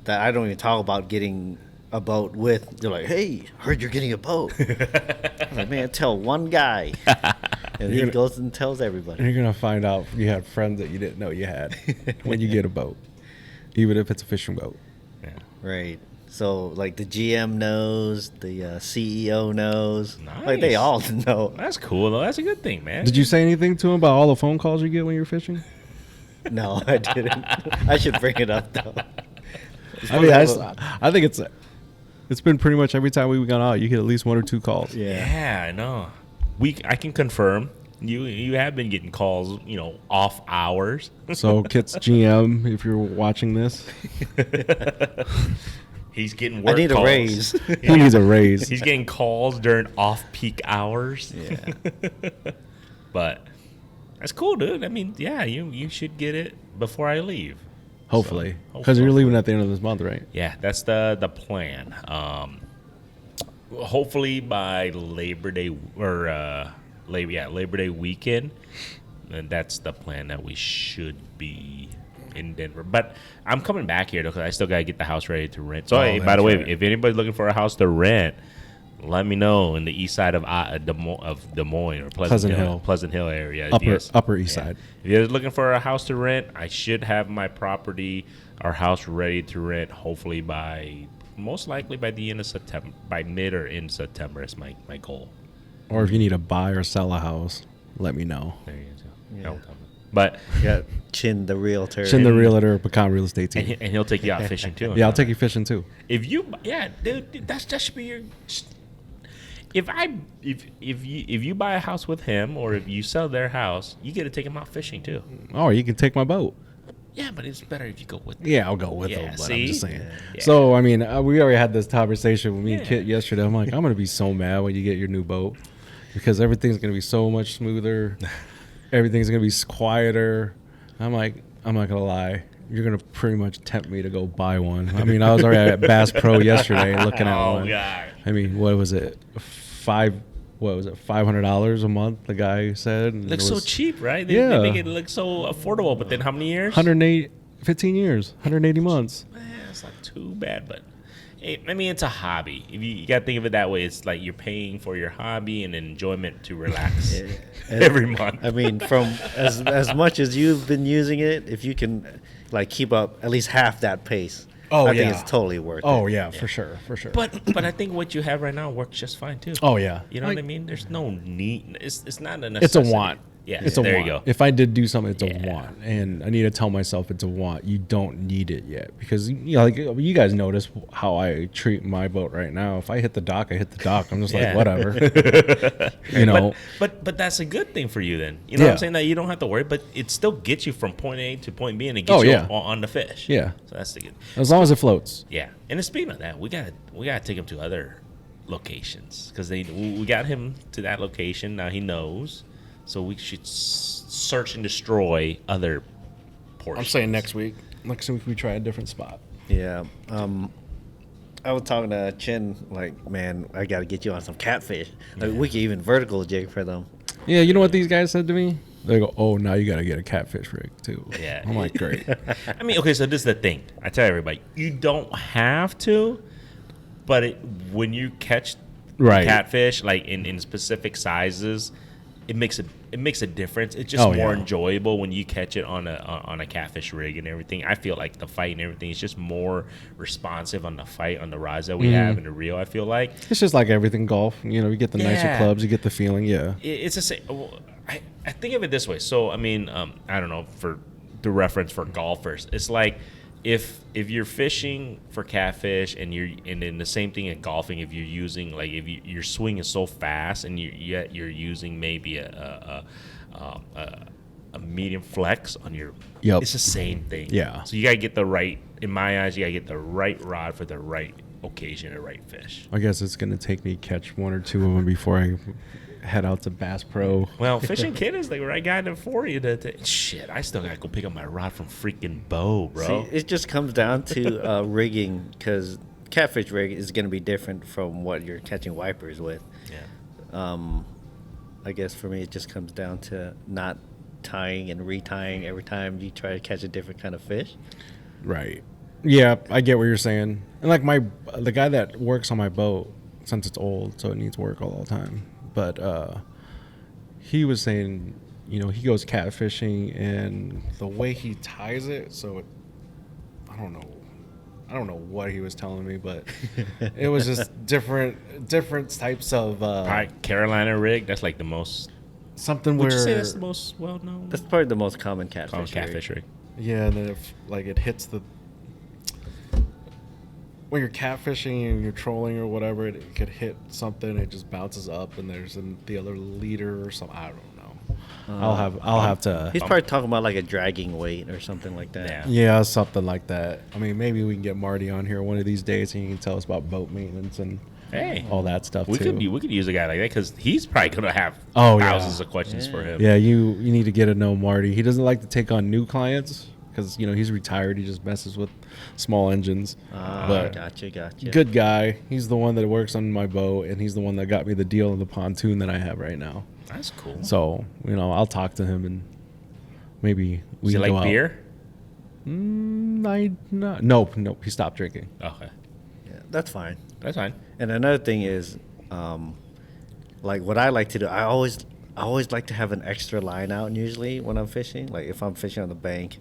that I don't even talk about getting a boat with, they're like, "Hey, heard you're getting a boat." I was like, "Man, tell one guy," and he goes and tells everybody. You're gonna find out you had friends that you didn't know you had when you get a boat, even if it's a fishing boat. Yeah. Right. So, like, the GM knows, the CEO knows. Nice. Like, they all know. That's cool, though. That's a good thing, man. Did you say anything to him about all the phone calls you get when you're fishing? No, I didn't. I should bring it up, though. I think it's been pretty much every time we've gone out, you get at least 1 or 2 calls. Yeah, I know. I can confirm You have been getting calls, off hours. So, Kit's GM, if you're watching this, He's getting work I need calls. a raise. he needs a raise. He's getting calls during off-peak hours. Yeah. But that's cool, dude. I mean, yeah, you should get it before I leave. Hopefully, So, because you're leaving at the end of this month, right? Yeah, that's the plan. Hopefully by Labor Day or Labor Day weekend, and that's the plan that we should be in Denver. But I'm coming back here though because I still gotta get the house ready to rent. So hey, by the way, if anybody's looking for a house to rent, let me know in the east side of Des Moines or Pleasant Hill area. Upper East Side. If you're looking for a house to rent, I should have my our house ready to rent. Hopefully most likely by the end of September, by mid or end September is my goal. Or if you need to buy or sell a house, let me know. There you go. Yeah. No, but You got Chin the Realtor. Chin the Realtor, Baccam Real Estate Team. and he'll take you out fishing too. Yeah, I'll take you fishing too. If you, yeah, dude, that should be your. If you buy a house with him or if you sell their house, you get to take him out fishing too. Oh, you can take my boat. Yeah, but it's better if you go with. Yeah, I'll go with Yeah, them, but see? I'm just saying. Yeah. So, I mean, we already had this conversation with me and Yeah. Kit yesterday. I'm like, I'm going to be so mad when you get your new boat because everything's going to be so much smoother. Everything's going to be quieter. I'm like, I'm not going to line. You're going to pretty much tempt me to go buy one. I mean, I was already at Bass Pro yesterday looking at one. Oh God. I mean, what was it? $500 a month, the guy said. And Looks it so was cheap, right? Yeah. They make it look so affordable, but then how many years? 15 years, 180 months. It's not too bad, but I mean, it's a hobby. If you got to think of it that way. It's like you're paying for your hobby and enjoyment to relax every month. I mean, from as much as you've been using it, if you can like keep up at least half that pace, I think it's totally worth it. Oh yeah, for sure. But I think what you have right now works just fine too. Oh yeah, You know what I mean? There's no need. It's not a necessity. It's a want. Yeah, It's a there want. you go. If I did do something, it's Yeah. a want, and I need to tell myself it's a want. You don't need it yet because like you guys notice how I treat my boat right now. If I hit the dock, I hit the dock. I'm just Yeah. like whatever, you know. But that's a good thing for you then. You know what I'm Yeah. saying? That you don't have to worry, but it still gets you from point A to point B and it gets you on the fish. Yeah. So that's the good. As long as it floats. Yeah. And speaking of that, we gotta take him to other locations because we got him to that location. Now he knows, so we should search and destroy other portions. I'm saying next week. Next week we try a different spot. Yeah. I was talking to Chin, like, man, I got to get you on some catfish. Like, we can even vertical jig for them. Yeah, you know what these guys said to me? They go, "Oh, now you got to get a catfish rig too." Yeah. I'm like, great. I mean, okay, so this is the thing. I tell everybody, you don't have to, but when you catch Right. catfish, like in specific sizes, it makes a difference. It's just more enjoyable when you catch it on a catfish rig and everything. I feel like the fight and everything is just more responsive on the fight on the rods that we have in the reel. I feel like It's just like everything golf. You know, you get the nicer Yeah. clubs, you get the feeling. Yeah. it's the same. I think of it this way. So I mean, I don't know, for the reference for golfers, it's like if you're fishing for catfish and then the same thing in golfing, if you're using like your swing is so fast and you're using maybe a medium flex on your, it's the same thing. Yeah. So you gotta get the right. In my eyes, you gotta get the right rod for the right occasion, the right fish. I guess it's gonna take me catch one or two of them before I head out to Bass Pro. Well, Fishing Kid is the right guy for you to shit. I still gotta go pick up my rod from freaking Bo, bro. See, it just comes down to rigging, because catfish rig is going to be different from what you're catching wipers with. Yeah. I guess for me, it just comes down to not tying and retying every time you try to catch a different kind of fish. Right. Yeah, I get what you're saying. And like the guy that works on my boat, since it's old, so it needs work all the time. But he was saying, you know, he goes catfishing, and the way he ties it, so I don't know what he was telling me, but it was just different types of Carolina rig. That's like the most. something Would where you say that's the most well known? That's probably the most common catfish rig. Catfish rig. yeah, and then if like it hits the when you're catfishing and you're trolling or whatever, it could hit something, it just bounces up, and there's the other leader or something. I don't know. I'll have to. He's probably talking about like a dragging weight or something like that. Yeah. Yeah, something like that. I mean, maybe we can get Marty on here one of these days, and he can tell us about boat maintenance and all that stuff we too. could use a guy like that because he's probably gonna have Oh, yeah. thousands of questions for him. Yeah, you need to get to know Marty. He doesn't like to take on new clients because he's retired. He just messes with small engines. But Gotcha. good guy. He's the one that works on my boat, and he's the one that got me the deal on the pontoon that I have right now. That's cool. So I'll talk to him and maybe we Does can he go like out. beer? Nope. He stopped drinking. Okay, Yeah, that's fine. that's fine. And another thing is, like what I like to do, I always like to have an extra line out. Usually when I'm fishing, like if I'm fishing on the bank,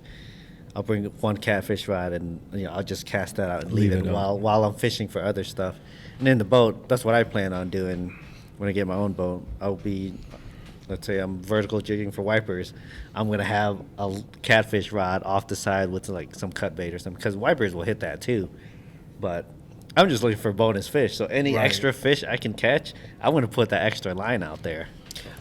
I'll bring one catfish rod and I'll just cast that out and leave it out. while I'm fishing for other stuff. And in the boat, that's what I plan on doing when I get my own boat. I'll be, let's say I'm vertical jigging for wipers, I'm gonna have a catfish rod off the side with like some cut bait or something because wipers will hit that too. But I'm just looking for bonus fish. So any extra fish I can catch, I want to put that extra line out there.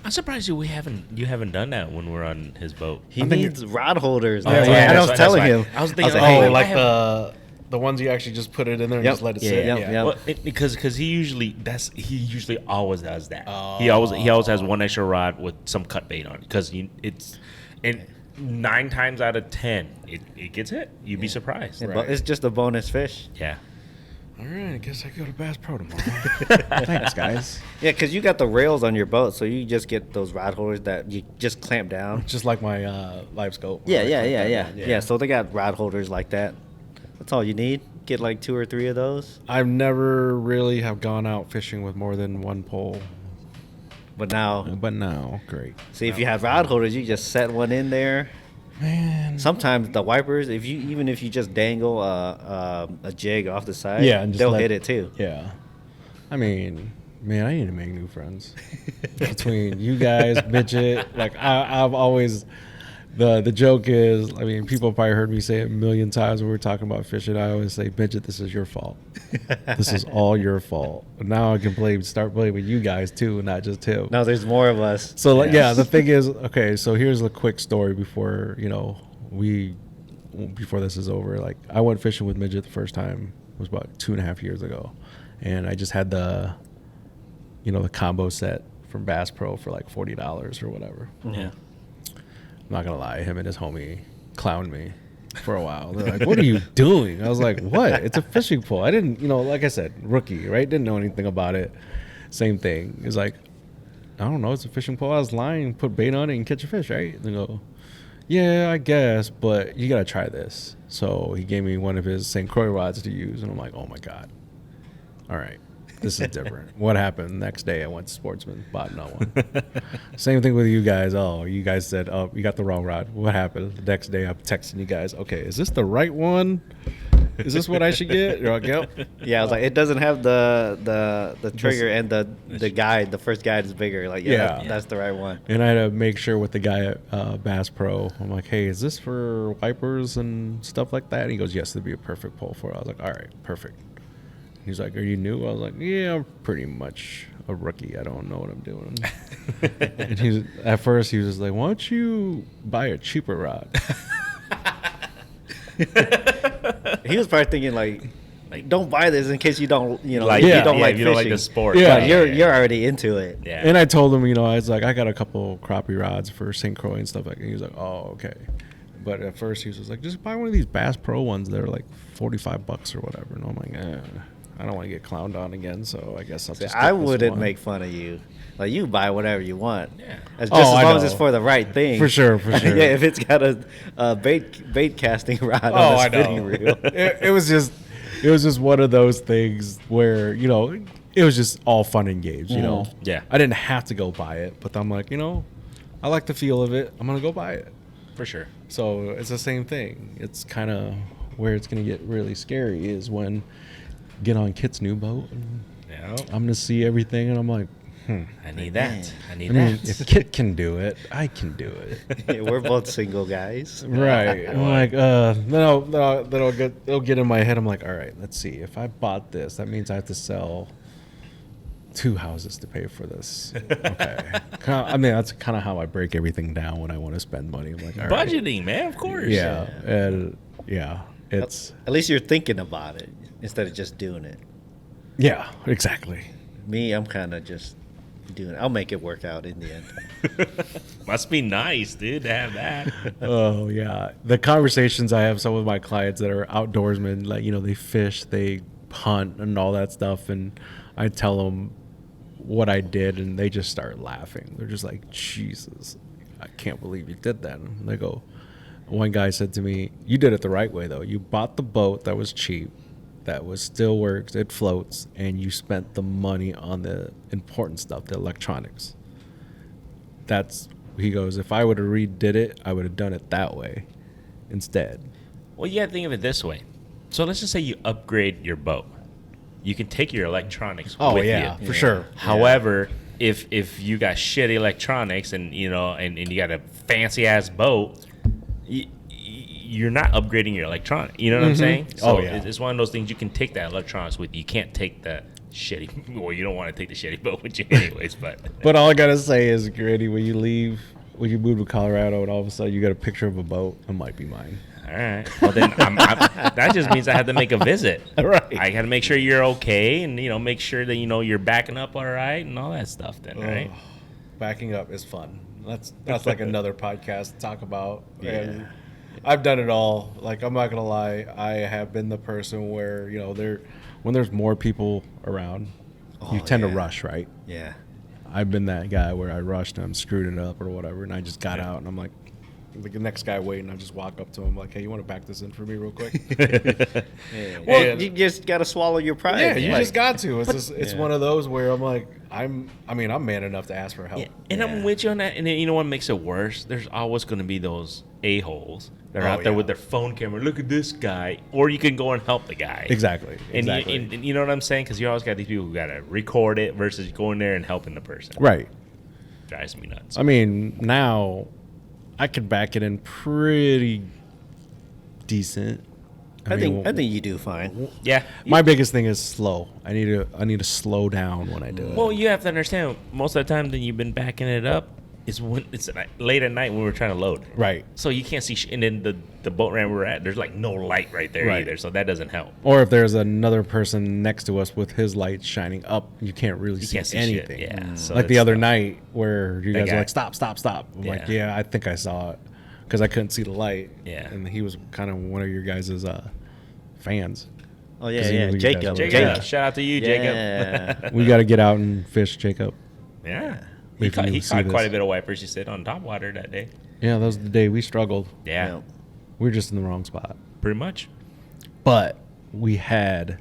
I'm surprised you haven't done that when we're on his boat. He needs rod holders. Oh, That's yeah, what I was that's telling why. him. I was thinking, like, oh, hey, like the ones you actually just put it in there and Yep. just let it Yeah, sit. yep. Well, because he usually always does that. He always has one extra rod with some cut bait on it because and 9 times out of 10 it gets hit. You'd be surprised. But it's just a bonus fish. Yeah. All right, I guess I go to Bass Pro tomorrow. Thanks, guys. Yeah, because you got the rails on your boat, so you just get those rod holders that you just clamp down. Just like my live scope. Yeah. So they got rod holders like that. That's all you need. Get like 2 or 3 of those. I've never really have gone out fishing with more than one pole, But now, great. see, if you have rod holders, you just set one in there. Man. Sometimes the wipers, if you just dangle a jig off the side, Yeah, and just they'll let- hit it too. Yeah. I mean, man, I need to make new friends. Between you guys, Midget, like I've always the joke is, I mean, people probably heard me say it a million times when we were talking about fishing. I always say, Midget, this is your fault. This is all your fault. But now I can start playing with you guys too, and not just him. No, there's more of us. So yeah, the thing is, okay, so here's a quick story before before this is over. Like I went fishing with Midget the first time was about 2.5 years ago, and I just had the combo set from Bass Pro for like $40 or whatever. Yeah. I'm not gonna lie, him and his homie clowned me for a while. They're like, "What are you doing?" I was like, "What? It's a fishing pole." I didn't, like I said, rookie, right? Didn't know anything about it. Same thing. It's like, I don't know. It's a fishing pole. I was lying, put bait on it, and catch a fish, right? They go, "Yeah, I guess, but you gotta try this." So he gave me one of his St. Croix rods to use, and I'm like, "Oh my god! All right, this is different." What happened? Next day, I went to Sportsman, bought another one. Same thing with you guys. Oh, you guys said, "Oh, you got the wrong rod." What happened? The next day, I'm texting you guys. Okay, is this the right one? Is this what I should get? You're like, "Yep." Yeah, I was like, it doesn't have the trigger and the guide. The first guide is bigger. Like, Yeah. that's the right one. And I had to make sure with the guy at Bass Pro. I'm like, "Hey, is this for wipers and stuff like that?" And he goes, "Yes, it'd be a perfect pole for it." I was like, "All right, perfect." He's like, "Are you new?" I was like, "Yeah, I'm pretty much a rookie. I don't know what I'm doing." And at first he was just like, "Why don't you buy a cheaper rod?" He was probably thinking like, don't buy this in case you don't, Like, you yeah, don't like you fishing. don't like the sport. Yeah. But you're already into it. Yeah. And I told him, I was like, I got a couple crappie rods for St. Croix and stuff like that. And he was like, "Oh, okay." But at first he was just like, "Just buy one of these Bass Pro ones. They're like $45 or whatever." And I'm like, I don't want to get clowned on again, so I guess I'll See, just I get this wouldn't one. make fun of you. Like, you buy whatever you want. Yeah. As Oh, just as I long as know. it's for the right thing. For sure. Yeah, if it's got a bait casting rod on Oh, a I spinning know. reel. It was just one of those things where it was just all fun and games. Yeah. I didn't have to go buy it, but I'm like, I like the feel of it. I'm gonna go buy it. For sure. So it's the same thing. It's kind of where it's gonna get really scary is when get on Kit's new boat. And Yeah. I'm gonna see everything, and I'm like, I need that. I need I mean, that. if Kit can do it, I can do it. Yeah, we're both single guys. Right. I'm like, then it'll get in my head. I'm like, all right, let's see. If I bought this, that means I have to sell 2 houses to pay for this. Okay. I mean, that's kind of how I break everything down when I want to spend money. I'm like, all right. Budgeting, man, of course. Yeah. And it's. At least you're thinking about it instead of just doing it. Yeah, exactly. Me, I'm kind of just doing it. I'll make it work out in the end. Must be nice, dude, to have that. Oh, yeah. The conversations I have some with my clients that are outdoorsmen, like, they fish, they hunt and all that stuff. And I tell them what I did and they just start laughing. They're just like, Jesus, I can't believe you did that. And they go, one guy said to me, you did it the right way, though. You bought the boat that was cheap, that was still works, it floats, and you spent the money on the important stuff, the electronics. He goes, if I would have redid it, I would have done it that way instead. Well, you got to think of it this way. So let's just say you upgrade your boat. You can take your electronics with you. For sure. However, if you got shitty electronics and you got a fancy ass boat, you're not upgrading your electronic. You know what I'm saying? So it's one of those things. You can take that electronics with you. You can't take the shitty. Well, you don't want to take the shitty boat with you anyways. But all I gotta say is, Grady, when you move to Colorado, and all of a sudden you got a picture of a boat, it might be mine. All right. Well, then that just means I have to make a visit. Right. I got to make sure you're okay, and make sure that you're backing up all right, and all that stuff. Then, right? Backing up is fun. That's like another podcast to talk about. Yeah. And I've done it all. Like, I'm not gonna lie, I have been the person where when there's more people around, you tend to rush, right? Yeah. I've been that guy where I rushed and screwed it up or whatever, and I just got out and I'm like the next guy waiting, I just walk up to him like, hey, you want to back this in for me real quick? Well, you just got to swallow your pride. Yeah, you just got to. It's one of those where I'm like, I'm man enough to ask for help. Yeah, and I'm with you on that. And then, you know what makes it worse? There's always going to be those a-holes that are out there with their phone camera. Look at this guy. Or you can go and help the guy. Exactly. And you know what I'm saying? Because you always got these people who got to record it versus going there and helping the person. Right. Drives me nuts. I mean, now I could back it in pretty decent. I think you do fine. Yeah. My biggest thing is slow. I need to slow down when I do it. Well, you have to understand, most of the time that you've been backing it up is when it's late at night when we're trying to load. Right. So you can't see and then the boat ramp we're at, there's like no light right there either, so that doesn't help. Or if there's another person next to us with his light shining up, you can't really see anything. Shit. Yeah. So like the other night where you guys guy. are like, stop. I'm like, yeah, I think I saw it because I couldn't see the light. Yeah. And he was kind of one of your guys' fans. Oh, yeah. Jacob. Jacob. Shout out to you, Jacob. Yeah. We got to get out and fish, Jacob. Yeah. If He you see caught quite this. a bit of wipers, you said, on top water that day. Yeah, that was the day we struggled. Yeah. We were just in the wrong spot. Pretty much. But we had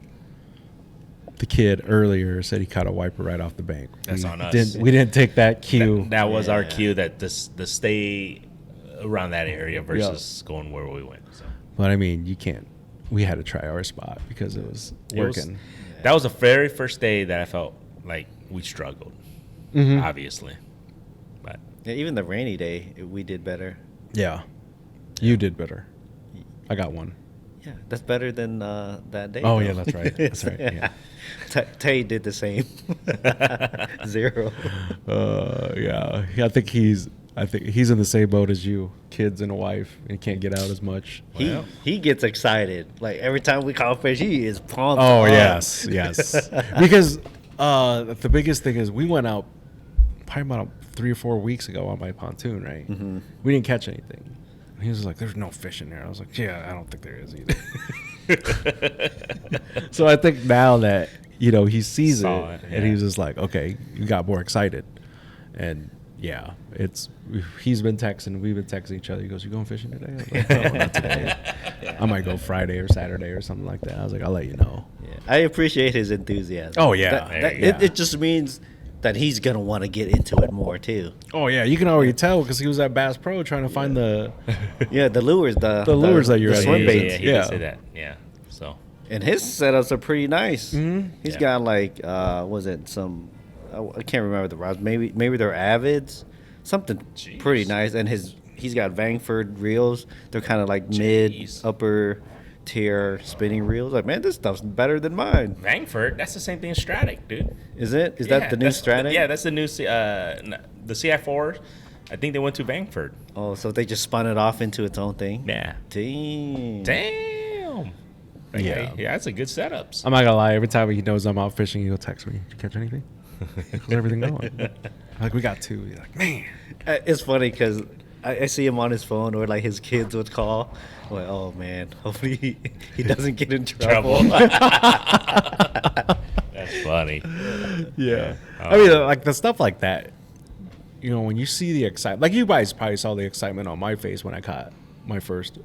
the kid earlier said he caught a wiper right off the bank. That's on us. We didn't take that cue. That was our cue that to stay around that area versus going where we went. So. But I mean, you can't. We had to try our spot because it was working. That was the very first day that I felt like we struggled. Obviously. But Yeah, even the rainy day, we did better. Yeah. You did better. I got one. Yeah, that's better than that day. Oh, though. yeah, that's right. That's right. Yeah. Tay did the same. 0. Yeah. I think he's in the same boat as you. Kids and a wife, and can't get out as much. He gets excited. Like every time we call fish, he is pumped. Oh up. yes. Because the biggest thing is we went out probably about 3 or 4 weeks ago on my pontoon, right? Mm-hmm. We didn't catch anything. He was like, "There's no fish in there." I was like, "Yeah, I don't think there is either." So I think now that he sees it, and he's just like, "Okay," you got more excited, and yeah, he's been texting, we've been texting each other. He goes, "You going fishing today?" I was like, "No, not today." I might go Friday or Saturday or something like that. I was like, "I'll let you know." Yeah. I appreciate his enthusiasm. Oh yeah, It just means that he's gonna want to get into it more too. Oh yeah, you can already tell because he was at Bass Pro trying to find the the lures, the lures that you're the at. swim Yeah, baits. he did say that. Yeah. So. And his setups are pretty nice. Mm-hmm. He's got like was it some I can't remember the rods. Maybe they're Avids, something pretty nice. And he's got Vangford reels. They're kind of like mid upper tier spinning reels. Like, man, this stuff's better than mine. Vangford, that's the same thing as Stratic, dude. Is it? Is that the new Stratic? Yeah, that's the new the CI4. I think they went to Vangford. Oh, so they just spun it off into its own thing? Yeah. Damn. Okay. Yeah, that's a good setups. I'm not gonna lie. Every time he knows I'm out fishing, he'll text me. Did you catch anything? How's everything going? Like, we got 2. He's like, man. It's funny because I see him on his phone, or like his kids would call. I'm like, oh man, hopefully he doesn't get in trouble. That's funny. Yeah. I mean, like the stuff like that. You know, when you see the excitement, like you guys probably saw the excitement on my face when I caught my first,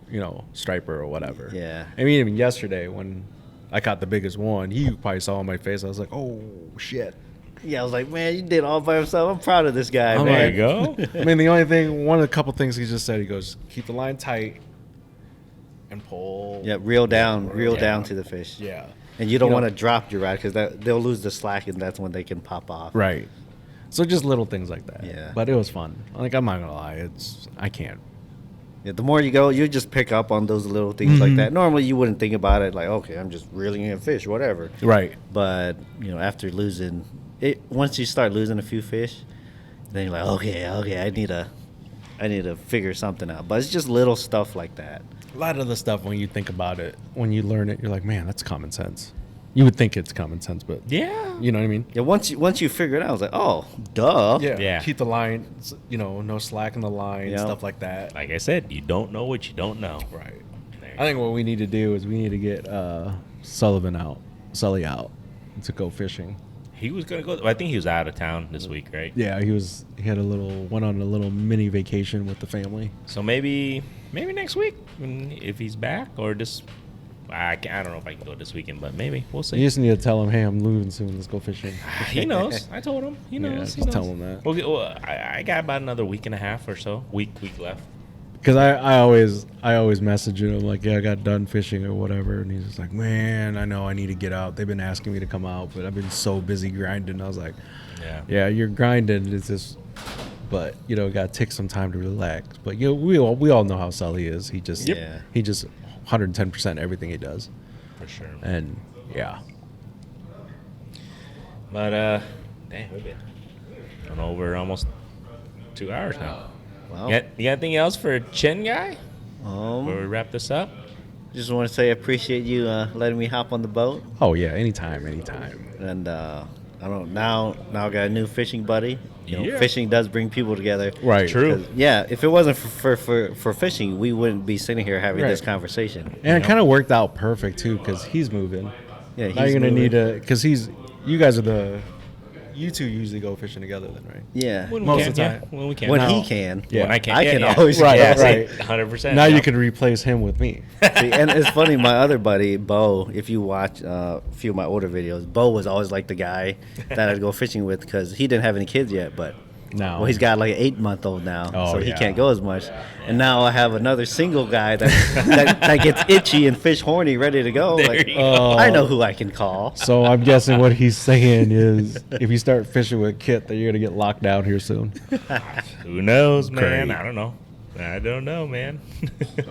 striper or whatever. Yeah. I mean, even yesterday when I caught the biggest one, you probably saw on my face. I was like, oh shit. Yeah, I was like, man, you did all by yourself. I'm proud of this guy, I'm man. There you go. I mean, the only thing, one of the couple things he just said, he goes, keep the line tight and pull. Yeah, reel down to the fish. Yeah. And you don't want to drop your rod because they'll lose the slack, and that's when they can pop off. Right. So just little things like that. Yeah. But it was fun. Like, I'm not gonna lie, I can't. Yeah, the more you go, you just pick up on those little things like that. Normally, you wouldn't think about it like, okay, I'm just reeling in fish, whatever. Right. But after losing it, once you start losing a few fish, then you're like, okay, I need to figure something out. But it's just little stuff like that. A lot of the stuff, when you think about it, when you learn it, you're like, man, that's common sense. You would think it's common sense, but Yeah. you know what I mean? Yeah, once you figure it out, I was like, oh, duh. Yeah. Keep the line, no slack in the line, Yep. stuff like that. Like I said, you don't know what you don't know. Right. There I think what we need to do is we need to get Sully out to go fishing. He was gonna go. I think he was out of town this week, right? Yeah, he went on a little mini vacation with the family. So maybe next week if he's back, or just I don't know if I can go this weekend, but maybe we'll see. You just need to tell him, hey, I'm leaving soon. Let's go fishing. He knows. I told him. He knows. just tell him that. Well, I got about another week and a half or so. Week left. Because I always message him like, yeah, I got done fishing or whatever, and he's just like, man, I know I need to get out. They've been asking me to come out, but I've been so busy grinding. I was like, yeah, you're grinding. It's just, but gotta take some time to relax. But we all know how Sully is. He just he just 110% everything he does. For sure. And yeah. But damn, we've been going over almost 2 hours now. Well, You got anything else for Chin guy before we wrap this up? just want to say I appreciate you letting me hop on the boat. Oh yeah, anytime. And I don't know, now I got a new fishing buddy. Yeah. Fishing does bring people together. Right. True. 'Cause, yeah, if it wasn't for fishing, we wouldn't be sitting here having this Right. conversation. And it kind of worked out perfect too, because he's moving. Yeah, Now he's you're gonna moving. need because you two usually go fishing together then, right? Yeah. When we Most can, of the yeah. time. When we can. When Now- he can. Yeah. When I can. I Yeah, can yeah. always Right, yeah, right. 100%. Now yeah. you could replace him with me. See, and it's funny, my other buddy, Bo, if you watch a few of my older videos, Bo was always like the guy that I'd go fishing with because he didn't have any kids yet, but No. well, he's got like an 8-month-old now, Oh, so he yeah. can't go as much. And now I have another single guy that gets itchy and fish horny, ready to go. There Like, you go. I know who I can call. So I'm guessing what he's saying is, if you start fishing with Kit, that you're gonna get locked down here soon. Who knows, man? Great. I don't know. I don't know, man.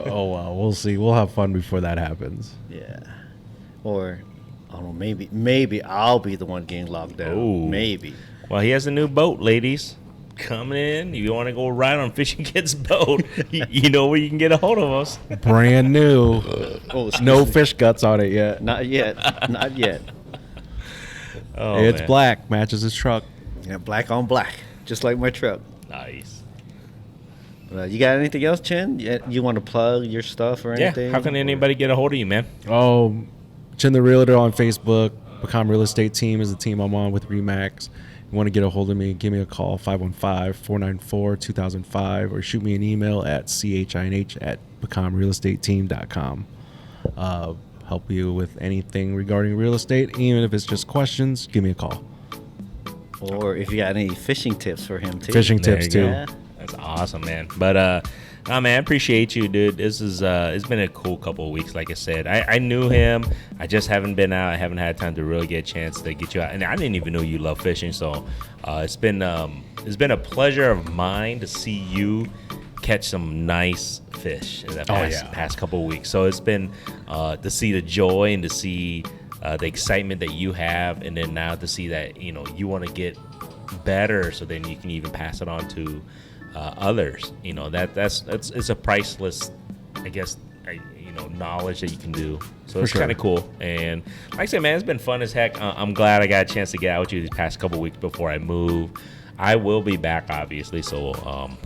Oh well, we'll see. We'll have fun before that happens. Yeah. Or, I don't know, maybe I'll be the one getting locked down. Ooh. Maybe. Well, he has a new boat, ladies. Coming in. If you want to go ride on Fishing Kid's boat, you know where you can get a hold of us. Brand new, Oh, no fish guts on it yet. Not yet. Not yet. Oh, It's man. black, matches his truck. Yeah, black on black, just like my truck. Nice. You got anything else, Chin? You want to plug your stuff or Yeah. anything? How can anybody get a hold of you, man? Oh, Chinh The Realtor on Facebook. Baccam Real Estate Team is the team I'm on with Remax. You want to get a hold of me, give me a call, 515-494-2005, or shoot me an email at chinih@baccamrealestateteam.com. Help you with anything regarding real estate, even if it's just questions, give me a call. Or if you got any fishing tips for him too. Fishing There tips you too. go. Yeah. That's awesome, man. But nah, man, I appreciate you, dude. This is it's been a cool couple of weeks. Like I said, I knew him. I just haven't been out. I haven't had time to really get a chance to get you out. And I didn't even know you love fishing. So it's been a pleasure of mine to see you catch some nice fish in the Oh, past couple of weeks. So it's been to see the joy and to see the excitement that you have, and then now to see that you want to get better, so then you can even pass it on to others. It's a priceless, I guess, knowledge that you can do. So it's kind of cool. And like I said, man, it's been fun as heck. I'm glad I got a chance to get out with you these past couple weeks before I move. I will be back, obviously, so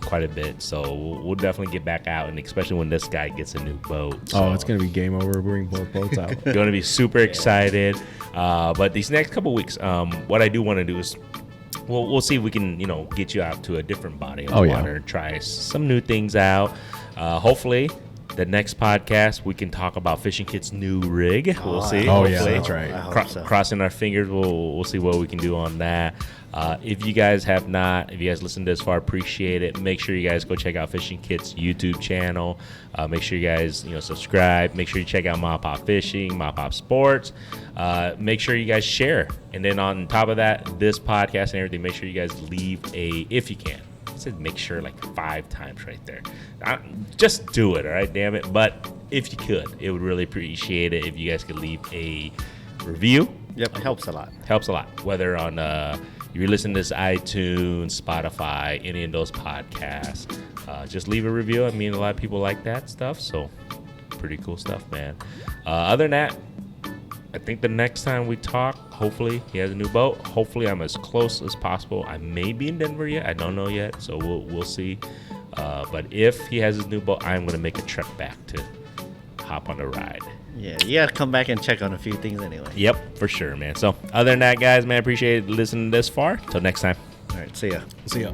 quite a bit. So we'll definitely get back out, and especially when this guy gets a new boat. So Oh, it's going to be game over. Bring both boats out. going to be super excited. But these next couple weeks, what I do want to do is we'll see if we can, get you out to a different body of water and try some new things out. Hopefully, the next podcast we can talk about Fishing Kit's new rig. We'll see. Oh, Hopefully. yeah, that's right. I hope so. Crossing our fingers, we'll see what we can do on that. If you guys listened this far, appreciate it. Make sure you guys go check out Fishing Kit's YouTube channel. Make sure you guys subscribe. Make sure you check out MaPop Fishing, MaPop Sports. Make sure you guys share. And then on top of that, this podcast and everything, make sure you guys leave if you can. I said make sure like 5 times right there. Just do it, all right? Damn it. But if you could, it would really appreciate it if you guys could leave a review. Yep, it helps a lot. Helps a lot. Whether on if you're listening to this iTunes, Spotify, any of those podcasts, just leave a review. I mean, a lot of people like that stuff, so pretty cool stuff, man. Other than that, I think the next time we talk, hopefully he has a new boat. Hopefully I'm as close as possible. I may be in Denver yet. I don't know yet, so we'll see. But if he has his new boat, I'm going to make a trip back to hop on the ride. Yeah, you got to come back and check on a few things anyway. Yep, for sure, man. So other than that, guys, man, I appreciate listening this far. Till next time. All right, see ya. See ya.